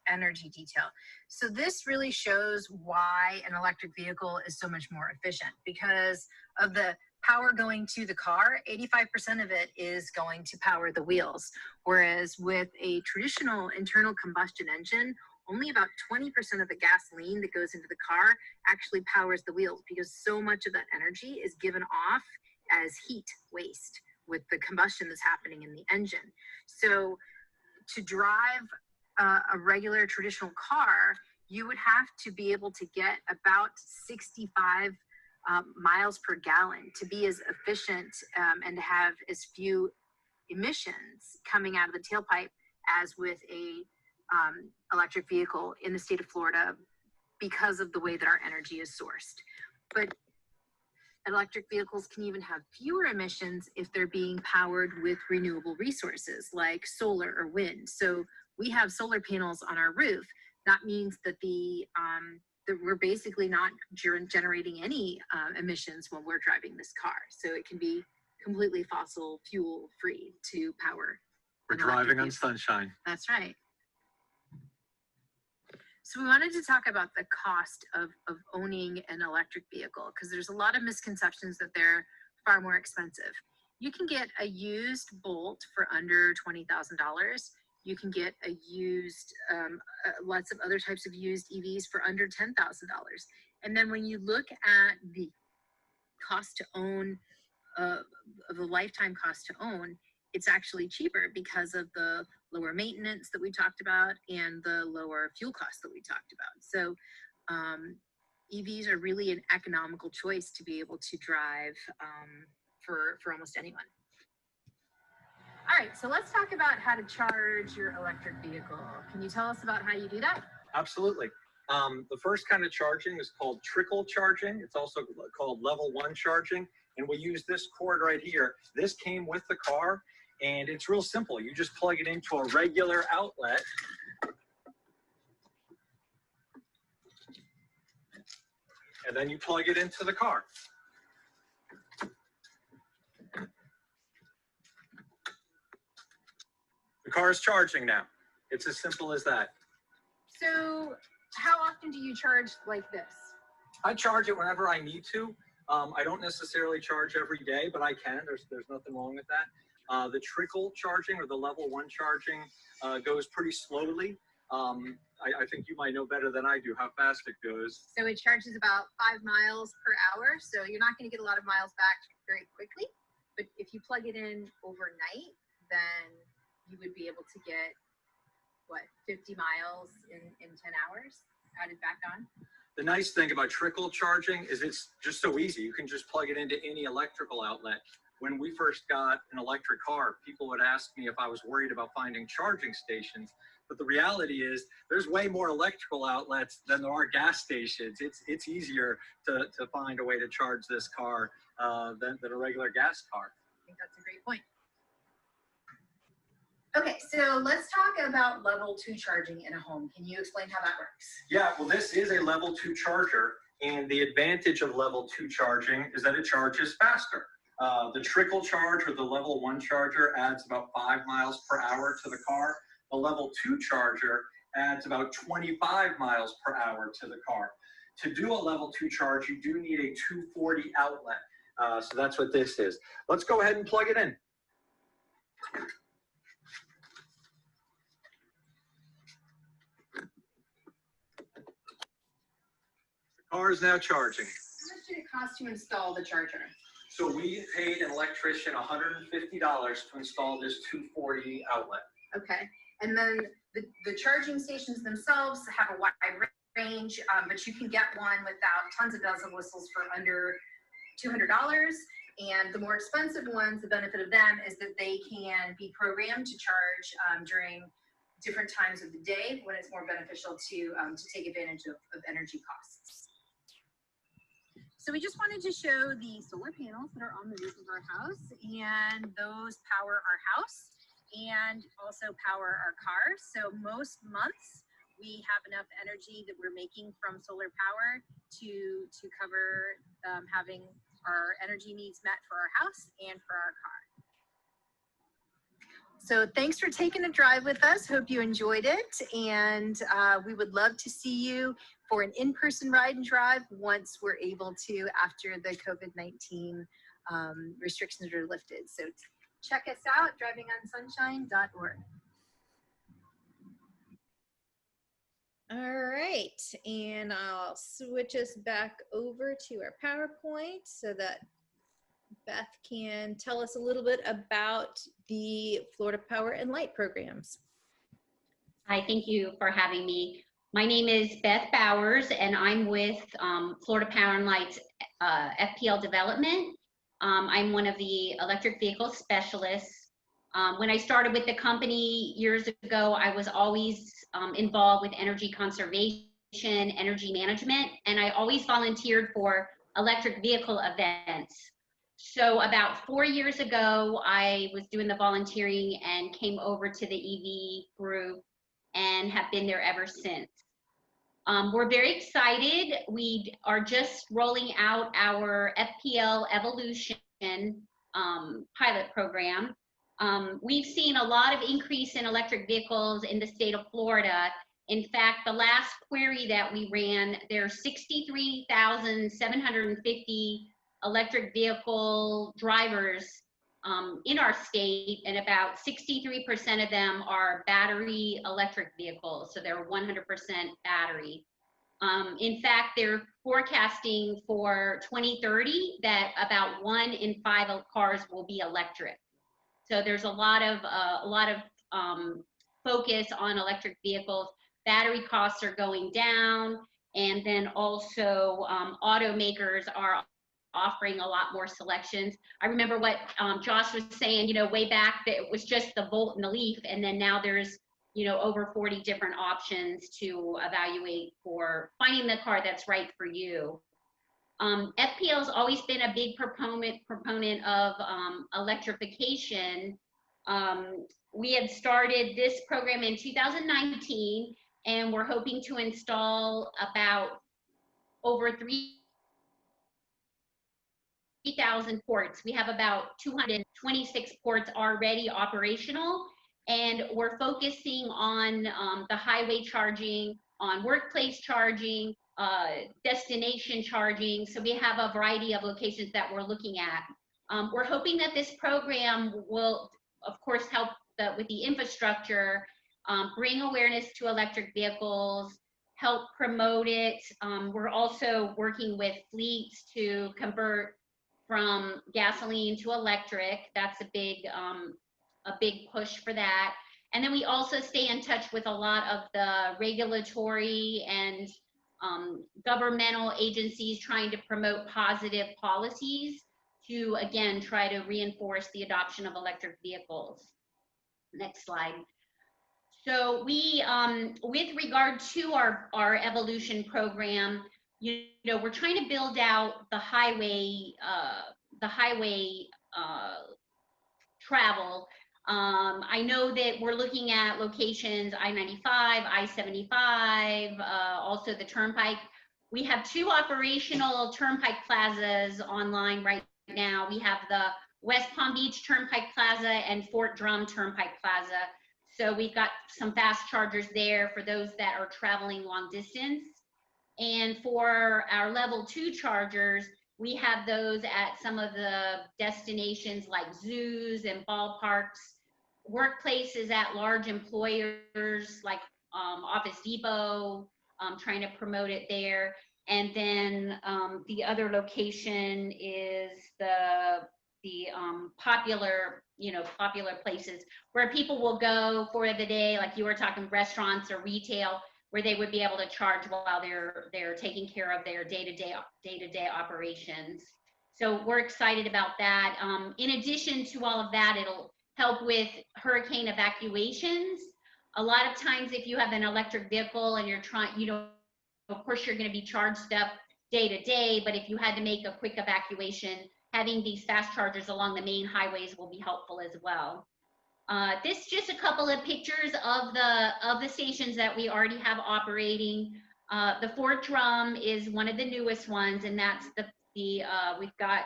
energy detail. So this really shows why an electric vehicle is so much more efficient because of the power going to the car. 85% of it is going to power the wheels, whereas with a traditional internal combustion engine, only about 20% of the gasoline that goes into the car actually powers the wheels because so much of that energy is given off as heat waste with the combustion that's happening in the engine. So to drive a regular traditional car, you would have to be able to get about 65 miles per gallon to be as efficient and to have as few emissions coming out of the tailpipe as with a electric vehicle in the state of Florida because of the way that our energy is sourced. But electric vehicles can even have fewer emissions if they're being powered with renewable resources like solar or wind. So we have solar panels on our roof. That means that that we're basically not generating any emissions when we're driving this car. So it can be completely fossil fuel free to power. We're driving on sunshine. That's right. So we wanted to talk about the cost of owning an electric vehicle because there's a lot of misconceptions that they're far more expensive. You can get a used Bolt for under $20,000. You can get a used, lots of other types of used EVs for under $10,000. And then when you look at the cost to own, of the lifetime cost to own, it's actually cheaper because of the lower maintenance that we talked about and the lower fuel costs that we talked about. So EVs are really an economical choice to be able to drive for almost anyone. All right, so let's talk about how to charge your electric vehicle. Can you tell us about how you do that? Absolutely. The first kind of charging is called trickle charging. It's also called level 1 charging. And we use this cord right here. This came with the car. And it's real simple. You just plug it into a regular outlet. And then you plug it into the car. The car is charging now. It's as simple as that. So how often do you charge like this? I charge it whenever I need to. I don't necessarily charge every day, but I can. There's nothing wrong with that. The trickle charging or the level 1 charging goes pretty slowly. I think you might know better than I do how fast it goes. So it charges about 5 miles per hour. So you're not going to get a lot of miles back very quickly. But if you plug it in overnight, then you would be able to get, what, 50 miles in 10 hours added back on? The nice thing about trickle charging is it's just so easy. You can just plug it into any electrical outlet. When we first got an electric car, people would ask me if I was worried about finding charging stations. But the reality is there's way more electrical outlets than there are gas stations. It's easier to find a way to charge this car than a regular gas car. I think that's a great point. Okay, so let's talk about level 2 charging in a home. Can you explain how that works? Yeah, well, this is a level 2 charger. And the advantage of level 2 charging is that it charges faster. The trickle charge or the level 1 charger adds about 5 miles per hour to the car. The level 2 charger adds about 25 miles per hour to the car. To do a level 2 charge, you do need a 240 outlet. So that's what this is. Let's go ahead and plug it in. The car is now charging. How much did it cost to install the charger? So we paid an electrician $150 to install this 240 outlet. Okay, and then the charging stations themselves have a wide range, but you can get one without tons of bells and whistles for under $200. And the more expensive ones, the benefit of them is that they can be programmed to charge during different times of the day when it's more beneficial to take advantage of energy costs. So we just wanted to show the solar panels that are on the roof of our house, and those power our house and also power our cars. So most months we have enough energy that we're making from solar power to cover having our energy needs met for our house and for our car. So thanks for taking a drive with us. Hope you enjoyed it. And we would love to see you for an in-person ride and drive once we're able to after the COVID-19 restrictions are lifted. So check us out, drivingonsunshine.org. All right, and I'll switch us back over to our PowerPoint so that Beth can tell us a little bit about the Florida Power and Light programs. Hi, thank you for having me. My name is Beth Bowers, and I'm with Florida Power and Light's FPL development. I'm one of the electric vehicle specialists. When I started with the company years ago, I was always involved with energy conservation, energy management, and I always volunteered for electric vehicle events. So about 4 years ago, I was doing the volunteering and came over to the EV group and have been there ever since. We're very excited. We are just rolling out our FPL Evolution pilot program. We've seen a lot of increase in electric vehicles in the state of Florida. In fact, the last query that we ran, there are 63,750 electric vehicle drivers in our state, and about 63% of them are battery electric vehicles, so they're 100% battery. In fact, they're forecasting for 2030 that about 1 in 5 cars will be electric. So there's a lot of focus on electric vehicles. Battery costs are going down, and then also automakers are offering a lot more selections. I remember what Josh was saying, way back that it was just the Volt and the Leaf, and then now there's, over 40 different options to evaluate for finding the car that's right for you. FPL has always been a big proponent of electrification. We had started this program in 2019, and we're hoping to install about over 3,000 ports. We have about 226 ports already operational, and we're focusing on the highway charging, on workplace charging, destination charging. So we have a variety of locations that we're looking at. We're hoping that this program will, of course, help with the infrastructure, bring awareness to electric vehicles, help promote it. We're also working with fleets to convert from gasoline to electric. That's a big push for that. And then we also stay in touch with a lot of the regulatory and governmental agencies trying to promote positive policies to, again, try to reinforce the adoption of electric vehicles. Next slide. So we, with regard to our evolution program, we're trying to build out the highway travel. I know that we're looking at locations I-95, I-75, also the Turnpike. We have 2 operational Turnpike plazas online right now. We have the West Palm Beach Turnpike Plaza and Fort Drum Turnpike Plaza. So we've got some fast chargers there for those that are traveling long distance. And for our level 2 chargers, we have those at some of the destinations like zoos and ballparks, workplaces at large employers like Office Depot, trying to promote it there. And then the other location is the popular, popular places where people will go for the day, like you were talking, restaurants or retail, where they would be able to charge while they're taking care of their day-to-day operations. So we're excited about that. In addition to all of that, it'll help with hurricane evacuations. A lot of times, if you have an electric vehicle and you're trying, of course, you're going to be charged up day to day, but if you had to make a quick evacuation, having these fast chargers along the main highways will be helpful as well. This is just a couple of pictures of the stations that we already have operating. The Fort Drum is one of the newest ones, and that's we've got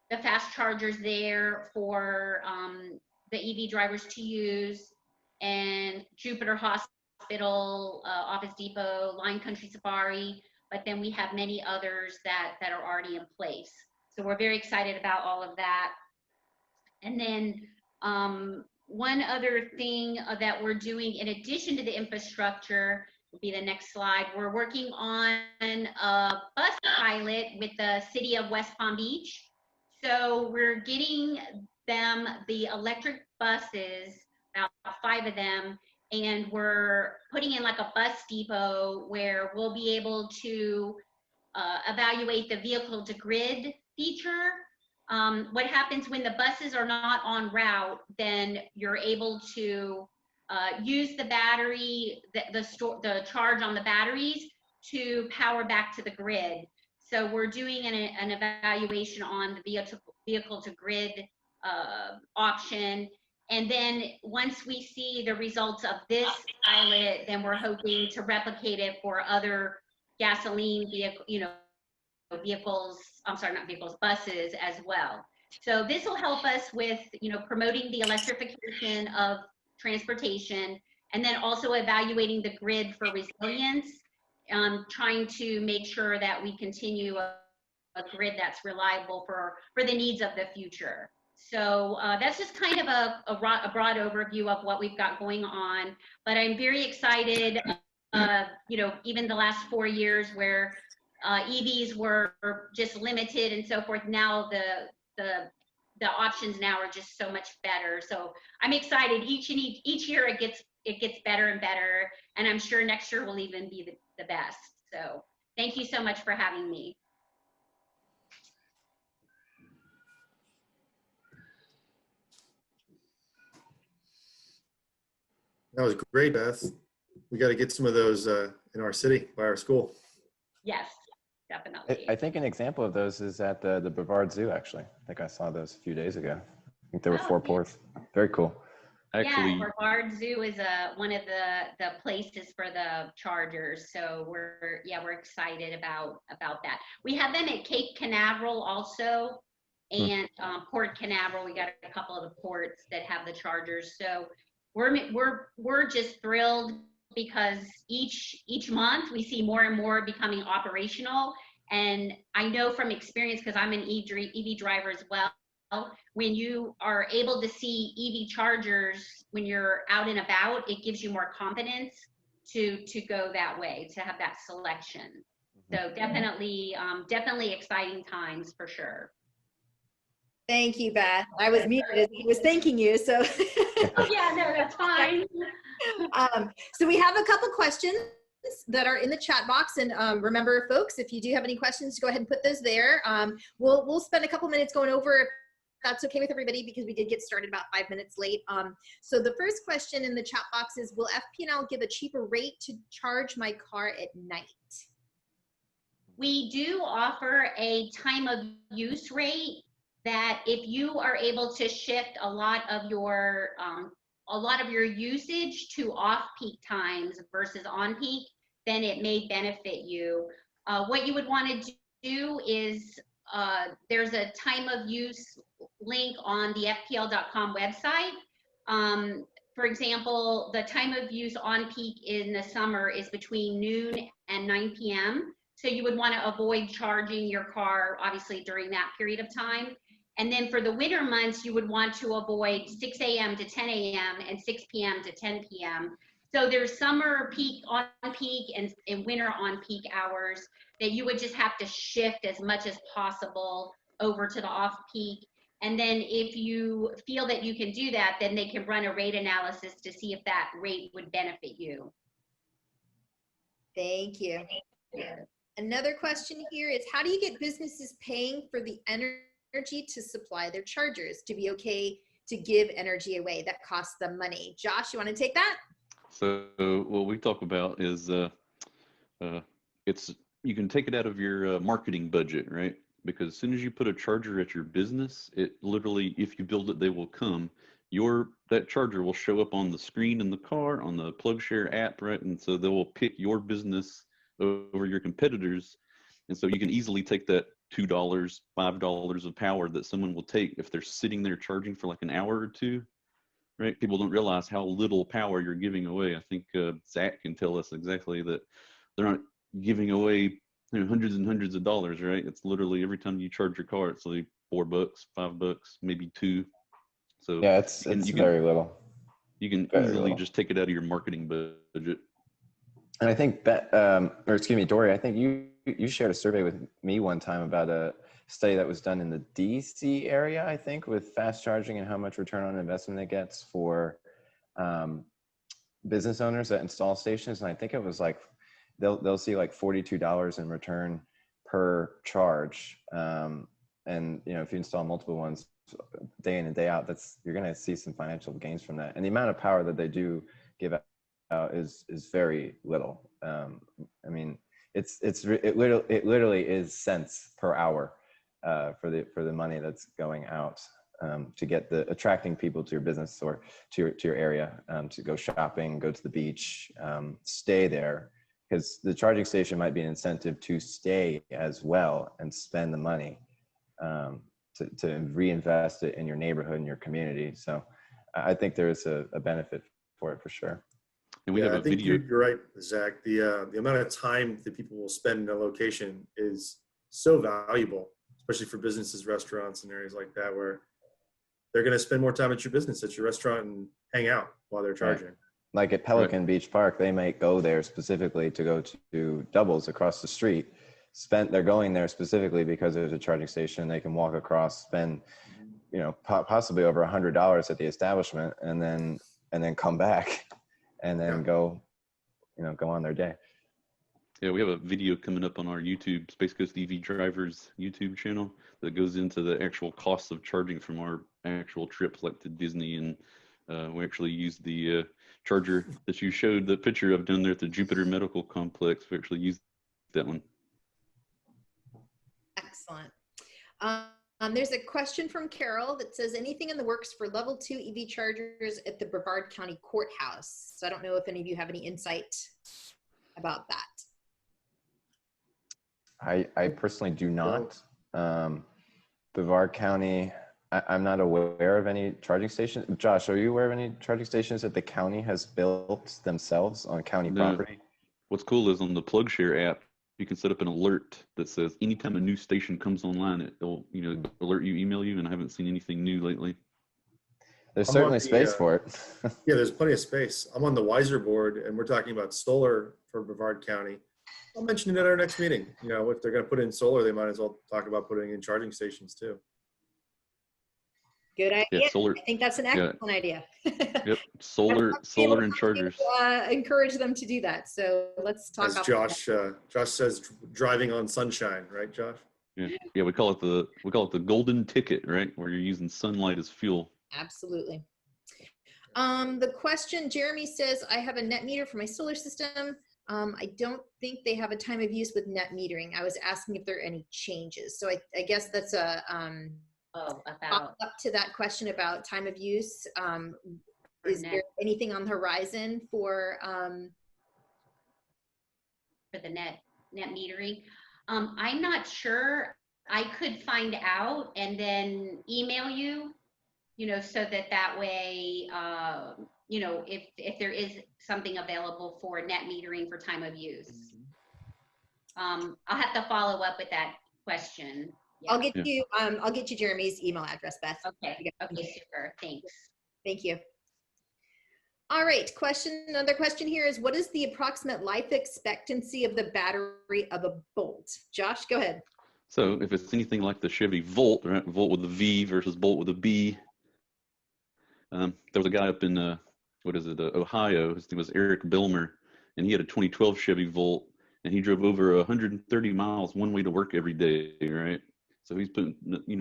the fast chargers there for the EV drivers to use, and Jupiter Hospital, Office Depot, Line Country Safari, but then we have many others that are already in place. So we're very excited about all of that. And then one other thing that we're doing in addition to the infrastructure will be the next slide. We're working on a bus pilot with the city of West Palm Beach. So we're getting them the electric buses, about 5 of them, and we're putting in like a bus depot where we'll be able to evaluate the vehicle to grid feature. What happens when the buses are not on route, then you're able to use the battery, the charge on the batteries to power back to the grid. So we're doing an evaluation on the vehicle to grid option. And then once we see the results of this pilot, then we're hoping to replicate it for other gasoline buses as well. So this will help us with, promoting the electrification of transportation, and then also evaluating the grid for resilience, trying to make sure that we continue a grid that's reliable for the needs of the future. So that's just kind of a broad overview of what we've got going on, but I'm very excited, even the last 4 years where EVs were just limited and so forth. Now the options now are just so much better. So I'm excited. Each year it gets better and better, and I'm sure next year will even be the best. So thank you so much for having me. That was great, Beth. We got to get some of those in our city by our school. Yes, definitely. I think an example of those is at the Brevard Zoo, actually. I think I saw those a few days ago. I think there were 4 ports. Very cool. Actually, yeah, Brevard Zoo is one of the places for the chargers. So we're excited about that. We have them at Cape Canaveral also, and Port Canaveral. We got a couple of the ports that have the chargers. So we're just thrilled because each month we see more and more becoming operational. And I know from experience, because I'm an EV driver as well, when you are able to see EV chargers when you're out and about, it gives you more confidence to go that way, to have that selection. So definitely exciting times for sure. Thank you, Beth. I was muted. He was thanking you. So yeah, no, that's fine. So we have a couple questions that are in the chat box, and remember, folks, if you do have any questions, go ahead and put those there. We'll spend a couple minutes going over, if that's okay with everybody, because we did get started about 5 minutes late. So the first question in the chat box is, will FP&L give a cheaper rate to charge my car at night? We do offer a time of use rate that if you are able to shift a lot of your usage to off-peak times versus on-peak, then it may benefit you. What you would want to do is there's a time of use link on the fpl.com website. For example, the time of use on peak in the summer is between noon and 9 p.m. So you would want to avoid charging your car, obviously, during that period of time. And then for the winter months, you would want to avoid 6 a.m. to 10 a.m. and 6 p.m. to 10 p.m. So there's summer peak on peak and winter on peak hours that you would just have to shift as much as possible over to the off peak. And then if you feel that you can do that, then they can run a rate analysis to see if that rate would benefit you. Thank you. Another question here is, how do you get businesses paying for the energy to supply their chargers to be okay to give energy away that costs them money? Josh, you want to take that? So what we talk about is you can take it out of your marketing budget, right? Because as soon as you put a charger at your business, it literally, if you build it, they will come. That charger will show up on the screen in the car, on the PlugShare app, right? And so they will pick your business over your competitors. And so you can easily take that $2, $5 of power that someone will take if they're sitting there charging for like an hour or two, right? People don't realize how little power you're giving away. I think Zach can tell us exactly that they're not giving away hundreds and hundreds of dollars, right? It's literally every time you charge your car, it's like $4, $5, maybe $2. So yeah, it's very little. You can very easily little. just take it out of your marketing budget. And I think Dory, I think you shared a survey with me one time about a study that was done in the DC area, I think, with fast charging and how much return on investment it gets for business owners that install stations. And I think it was like they'll see like $42 in return per charge. And if you install multiple ones day in and day out, you're going to see some financial gains from that. And the amount of power that they do give out is very little. I mean, it literally is cents per hour for the money that's going out to get attracting people to your business or to your area, to go shopping, go to the beach, stay there. Because the charging station might be an incentive to stay as well and spend the money to reinvest it in your neighborhood and your community. So I think there is a benefit for it for sure. And we have a video. You're right, Zach. The amount of time that people will spend in a location is so valuable, especially for businesses, restaurants, and areas like that, where they're going to spend more time at your business, at your restaurant, and hang out while they're charging. Right. Like at Pelican Beach Park, they might go there specifically to go to Doubles across the street. They're going there specifically because there's a charging station. They can walk across, spend, possibly over $100 at the establishment, and then come back, and then go on their day. Yeah, we have a video coming up on our YouTube, Space Coast EV Drivers YouTube channel, that goes into the actual costs of charging from our actual trips, like to Disney, and we actually used the charger that you showed the picture of down there at the Jupiter Medical Complex. We actually used that one. Excellent. There's a question from Carol that says, anything in the works for level 2 EV chargers at the Brevard County Courthouse? So I don't know if any of you have any insight about that. I personally do not. Brevard County, I'm not aware of any charging stations. Josh, are you aware of any charging stations that the county has built themselves on county property? What's cool is on the PlugShare app, you can set up an alert that says anytime a new station comes online, it'll alert you, email you, and I haven't seen anything new lately. There's certainly space for it. Yeah, there's plenty of space. I'm on the Wiser board, and we're talking about solar for Brevard County. I'll mention it at our next meeting. If they're going to put in solar, they might as well talk about putting in charging stations too. Good idea. Yeah, solar. I think that's an excellent idea. Yep, solar and chargers. Encourage them to do that. So let's talk As about Josh says, driving on sunshine, right, Josh? Yeah, we call it the golden ticket, right? Where you're using sunlight as fuel. Absolutely. The question, Jeremy says, I have a net meter for my solar system. I don't think they have a time of use with net metering. I was asking if there are any changes. So I guess that's a up to that question about time of use. Is there anything on the horizon for the net? net metering. I'm not sure. I could find out and then email you, so that way, if there is something available for net metering for time of use. I'll have to follow up with that question. Yeah. I'll get you Jeremy's email address, Beth. Okay. Okay, super. Thanks. Thank you. All right, another question here is, what is the approximate life expectancy of the battery of a Bolt? Josh, go ahead. So if it's anything like the Chevy Volt, right? Volt with a V versus Bolt with a B. There was a guy up in, Ohio. His name was Eric Bilmer, and he had a 2012 Chevy Volt, and he drove over 130 miles one way to work every day, right? So he's putting,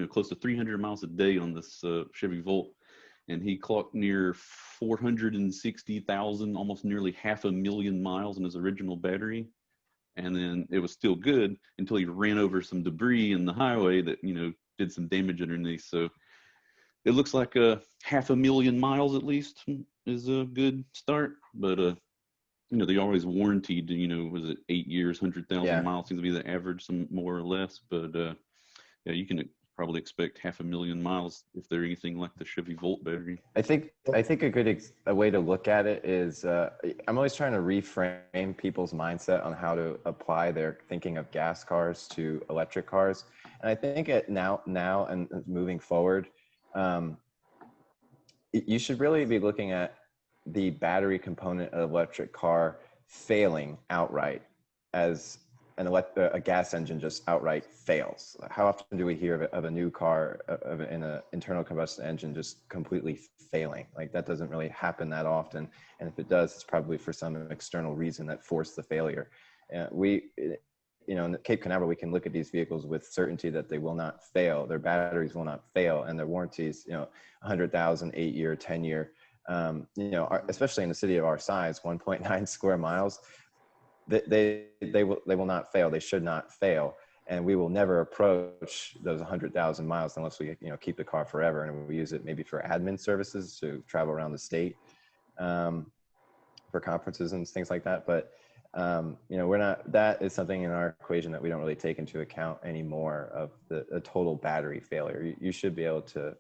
close to 300 miles a day on this Chevy Volt, and he clocked near 460,000, almost nearly 500,000 miles on his original battery. And then it was still good until he ran over some debris in the highway that, did some damage underneath. So it looks like 500,000 miles at least is a good start. But, they always warranted, was it 8 years, 100,000 miles seems to be the average, some more or less. But yeah, you can probably expect 500,000 miles if they're anything like the Chevy Volt battery. I think a good a way to look at it is I'm always trying to reframe people's mindset on how to apply their thinking of gas cars to electric cars. And I think now and moving forward, you should really be looking at the battery component of an electric car failing outright as a gas engine just outright fails. How often do we hear of a new car in an internal combustion engine just completely failing? Like, that doesn't really happen that often. And if it does, it's probably for some external reason that forced the failure. In Cape Canaveral, we can look at these vehicles with certainty that they will not fail. Their batteries will not fail, and their warranties, 100,000, 8-year, 10-year, especially in a city of our size, 1.9 square miles. They will not fail. They should not fail, and we will never approach those 100,000 miles unless we keep the car forever, and we use it maybe for admin services to travel around the state for conferences and things like that. But we're not. That is something in our equation that we don't really take into account anymore, of the total battery failure. You should be able to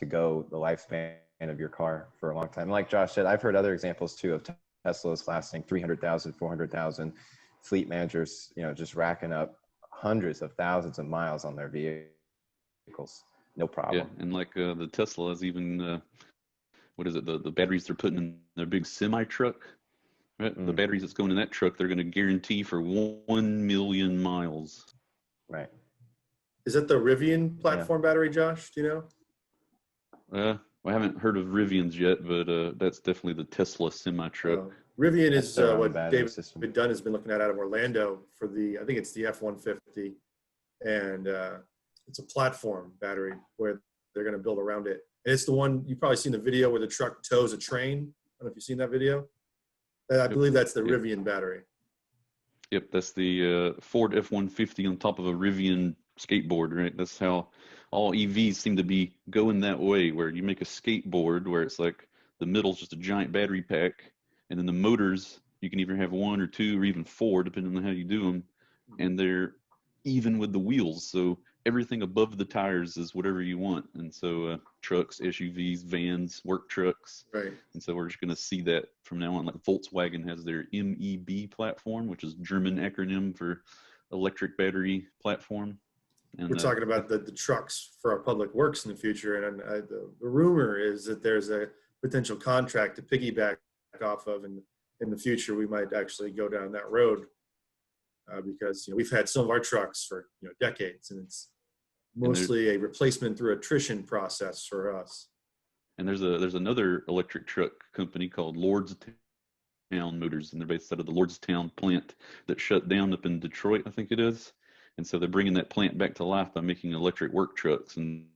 go the lifespan of your car for a long time. Like Josh said, I've heard other examples too of Tesla's lasting 300,000, 400,000, fleet managers, just racking up hundreds of thousands of miles on their vehicles. No problem. Yeah, and like the Tesla is even, the batteries they're putting in their big semi truck, right? The batteries that's going in that truck, they're going to guarantee for 1 million miles. Right. Is that the Rivian platform battery, Josh? Do you know? I haven't heard of Rivians yet, but that's definitely the Tesla semi-truck. Rivian is what David Dunn has been looking at out of Orlando for I think it's the F-150. And it's a platform battery where they're going to build around it. And it's the one, you've probably seen the video where the truck tows a train. I don't know if you've seen that video. I believe that's the Rivian battery. Yep, that's the Ford F-150 on top of a Rivian skateboard, right? That's how all EVs seem to be going that way, where you make a skateboard where it's like the middle's just a giant battery pack, and then the motors, you can either have 1 or 2 or even 4, depending on how you do them, and they're even with the wheels. So everything above the tires is whatever you want. And so trucks, SUVs, vans, work trucks. Right. And so we're just going to see that from now on. Like Volkswagen has their MEB platform, which is German acronym for electric battery platform. And we're talking about the trucks for our public works in the future. And the rumor is that there's a potential contract to piggyback off of. And in the future, we might actually go down that road because we've had some of our trucks for decades, and it's mostly a replacement through attrition process for us. And there's another electric truck company called Lordstown Motors, and they're based out of the Lordstown plant that shut down up in Detroit, I think it is. And so they're bringing that plant back to life by making electric work trucks. And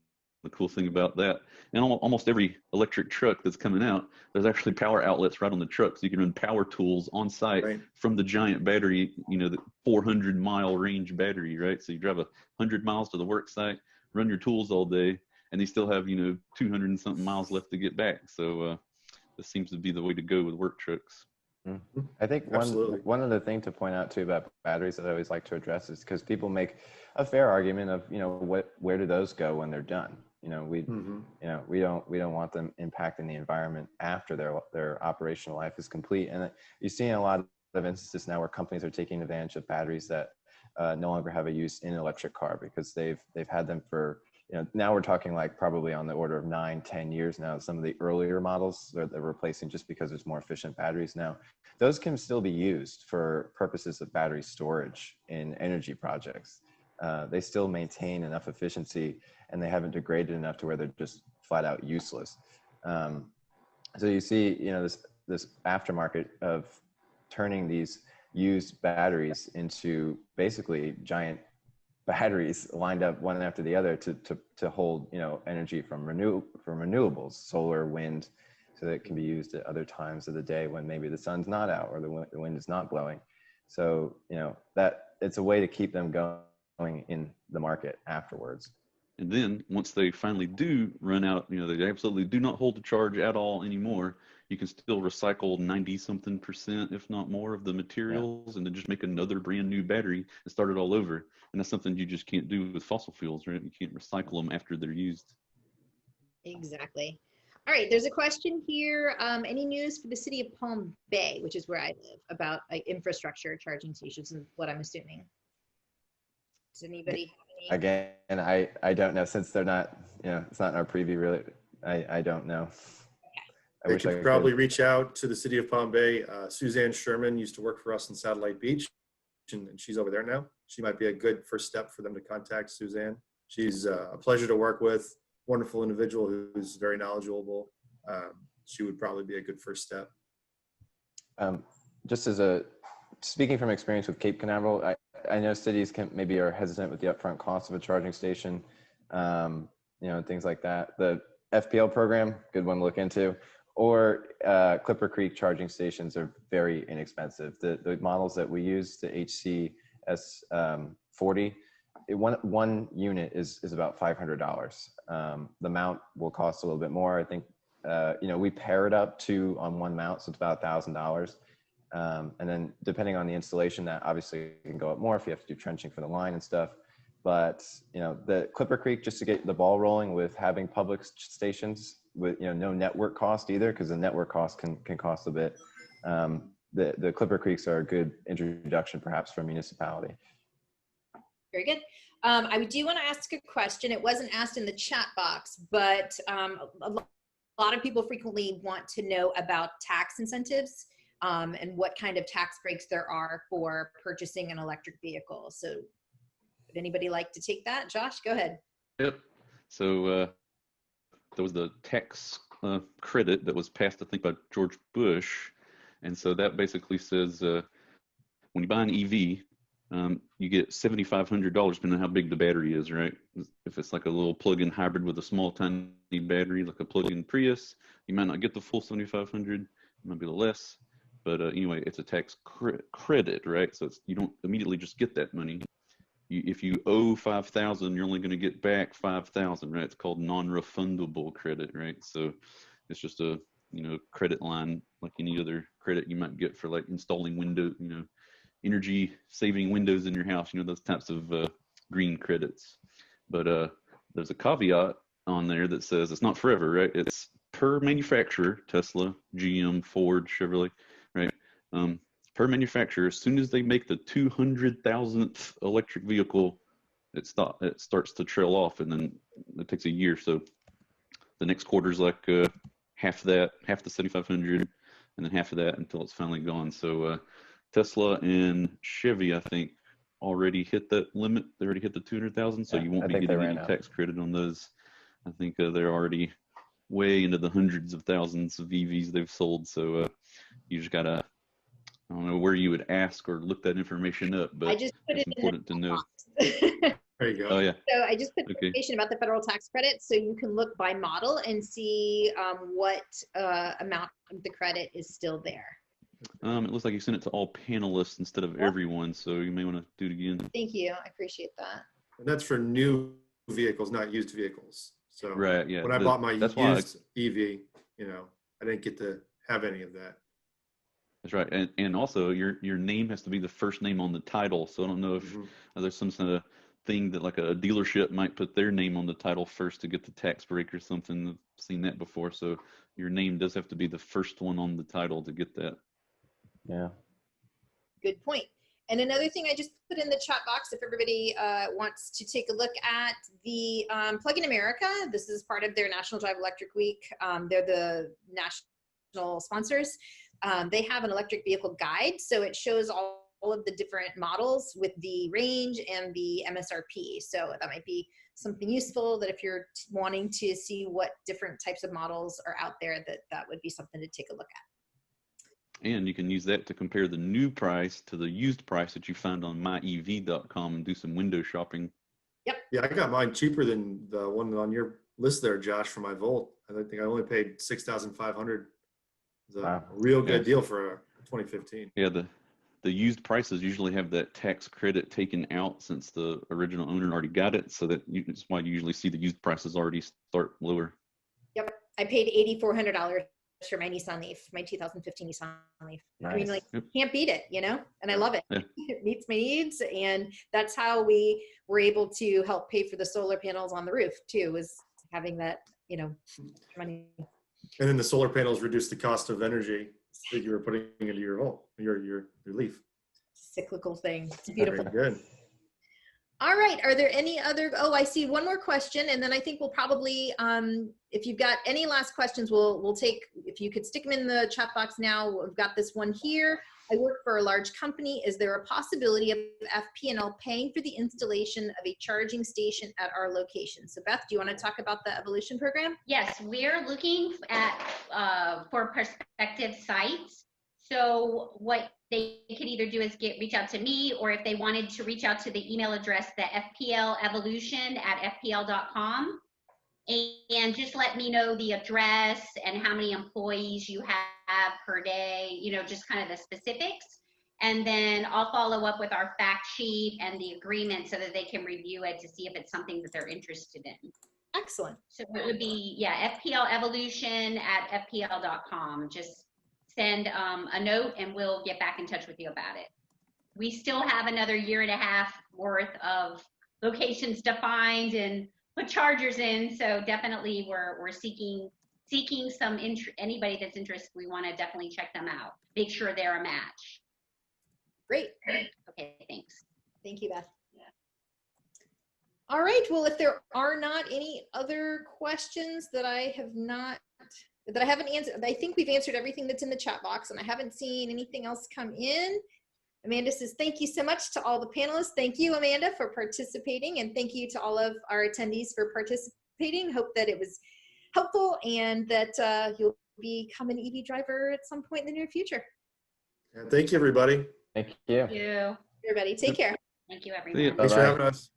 the cool thing about that, and almost every electric truck that's coming out, there's actually power outlets right on the truck. So you can run power tools on site from the giant battery, the 400-mile range battery, right? So you drive 100 miles to the work site, run your tools all day, and you still have, 200 and something miles left to get back. So this seems to be the way to go with work trucks. I think Absolutely. one other thing to point out too about batteries that I always like to address is because people make a fair argument of, you know, where do those go when they're done? You know, we don't want them impacting the environment after their operational life is complete. And you're seeing a lot of instances now where companies are taking advantage of batteries that no longer have a use in an electric car because they've had them for, you know, now we're talking like probably on the order of 9-10 years now. Some of the earlier models they're replacing just because there's more efficient batteries now. Those can still be used for purposes of battery storage in energy projects. They still maintain enough efficiency and they haven't degraded enough to where they're just flat out useless. So you see, you know, this aftermarket of turning these used batteries into basically giant batteries lined up one after the other to hold, you know, energy from renewables, solar, wind, so that it can be used at other times of the day when maybe the sun's not out or the wind is not blowing. So, you know, that it's a way to keep them going in the market afterwards. And then once they finally do run out, you know, they absolutely do not hold a charge at all anymore. You can still recycle 90-something%, if not more, of the materials, and then just make another brand new battery and start it all over. And that's something you just can't do with fossil fuels, right? You can't recycle them after they're used. Exactly. All right, there's a question here. Any news for the city of Palm Bay, which is where I live, about infrastructure, charging stations, and what I'm assuming? Does anybody have any? Again, I don't know, since they're not, you know, it's not in our preview really. I don't know. I wish I could probably reach out to the city of Palm Bay. Suzanne Sherman used to work for us in Satellite Beach, and she's over there now. She might be a good first step for them to contact Suzanne. She's a pleasure to work with, wonderful individual who's very knowledgeable. She would probably be a good first step. Just speaking from experience with Cape Canaveral, I know cities maybe are hesitant with the upfront cost of a charging station, you know, things like that. The FPL program, good one to look into. Or Clipper Creek charging stations are very inexpensive. The models that we use, the HCS 40, one unit is about $500. The mount will cost a little bit more. I think, you know, we pair it up on one mount, so it's about $1,000. And then depending on the installation, that obviously can go up more if you have to do trenching for the line and stuff. But, you know, the Clipper Creek, just to get the ball rolling with having public stations with, you know, no network cost either, because the network cost can cost a bit. The Clipper Creeks are a good introduction perhaps for a municipality. Very good. I do want to ask a question. It wasn't asked in the chat box, but a lot of people frequently want to know about tax incentives and what kind of tax breaks there are for purchasing an electric vehicle. So would anybody like to take that? Josh, go ahead. Yep. So there was the tax credit that was passed, I think, by George Bush. And so that basically says when you buy an EV, you get $7,500 depending on how big the battery is, right? If it's like a little plug-in hybrid with a small, tiny battery, like a plug-in Prius, you might not get the full $7,500, it might be less. But anyway, it's a tax credit, right? So you don't immediately just get that money. If you owe $5,000, you're only going to get back $5,000, right? It's called non-refundable credit, right? So it's just a, you know, credit line like any other credit you might get for like installing energy saving windows in your house, you know, those types of green credits. But there's a caveat on there that says it's not forever, right? It's per manufacturer, Tesla, GM, Ford, Chevrolet, right? Per manufacturer, as soon as they make the 200,000th electric vehicle, it starts to trail off, and then it takes a year. So the next quarter is like half the 7,500, and then half of that until it's finally gone. So Tesla and Chevy, I think, already hit that limit. They already hit the 200,000, so you won't be getting any tax credit on those. I think they're already way into the hundreds of thousands of EVs they've sold. So you just gotta, I don't know where you would ask or look that information up, but I just put it's it important to know. There you go. Oh yeah. So I just put information about the federal tax credit, so you can look by model and see what amount of the credit is still there. It looks like you sent it to all panelists instead of everyone, so you may want to do it again. Thank you. I appreciate that. And that's for new vehicles, not used vehicles. So right, yeah. When I bought my used EV, you know, I didn't get to have any of that. That's right. And also your name has to be the first name on the title. So I don't know if there's some sort of thing that like a dealership might put their name on the title first to get the tax break or something. I've seen that before. So your name does have to be the first one on the title to get that. Yeah. Good point. And another thing I just put in the chat box, if everybody wants to take a look at the Plug-in America, this is part of their National Drive Electric Week. They're the national sponsors. They have an electric vehicle guide, so it shows all of the different models with the range and the MSRP. So that might be something useful, that if you're wanting to see what different types of models are out there, that would be something to take a look at. And you can use that to compare the new price to the used price that you find on myev.com and do some window shopping. Yep. Yeah, I got mine cheaper than the one on your list there, Josh, for my Volt. I think I only paid $6,500. It's a real good deal for 2015. Yeah, the used prices usually have that tax credit taken out since the original owner already got it, so that's why you usually see the used prices already start lower. Yep, I paid $8,400 for my Nissan Leaf, my 2015 Nissan Leaf. Nice. I mean, like, can't beat it, you know, and I love it. Yeah. It meets my needs, and that's how we were able to help pay for the solar panels on the roof too, was having that, you know, money. And then the solar panels reduce the cost of energy that you were putting into your Volt, your Leaf. Cyclical thing. It's beautiful. Very good. All right. Are there any other? Oh, I see one more question, and then I think we'll probably, if you've got any last questions, we'll take. If you could stick them in the chat box now. We've got this one here. I work for a large company. Is there a possibility of FP&L paying for the installation of a charging station at our location? So Beth, do you want to talk about the Evolution program? Yes, we're looking at for prospective sites. So what they could either do is reach out to me, or if they wanted to reach out to the email address, the fplevolution@fpl.com, and just let me know the address and how many employees you have per day, you know, just kind of the specifics. And then I'll follow up with our fact sheet and the agreement so that they can review it to see if it's something that they're interested in. Excellent. So it would be, yeah, fplevolution@fpl.com. Just send a note and we'll get back in touch with you about it. We still have another 1.5 years worth of locations defined and put chargers in. So definitely we're seeking some anybody that's interested. We want to definitely check them out. Make sure they're a match. Great. Okay, thanks. Thank you, Beth. Yeah. All right. Well, if there are not any other questions that I haven't answered, I think we've answered everything that's in the chat box, and I haven't seen anything else come in. Amanda says, thank you so much to all the panelists. Thank you, Amanda, for participating, and thank you to all of our attendees for participating. Hope that it was helpful and that you'll become an EV driver at some point in the near future. Yeah, thank you, everybody. Thank you. Thank you. Everybody, take care. Thank you, everyone. Thanks for having us.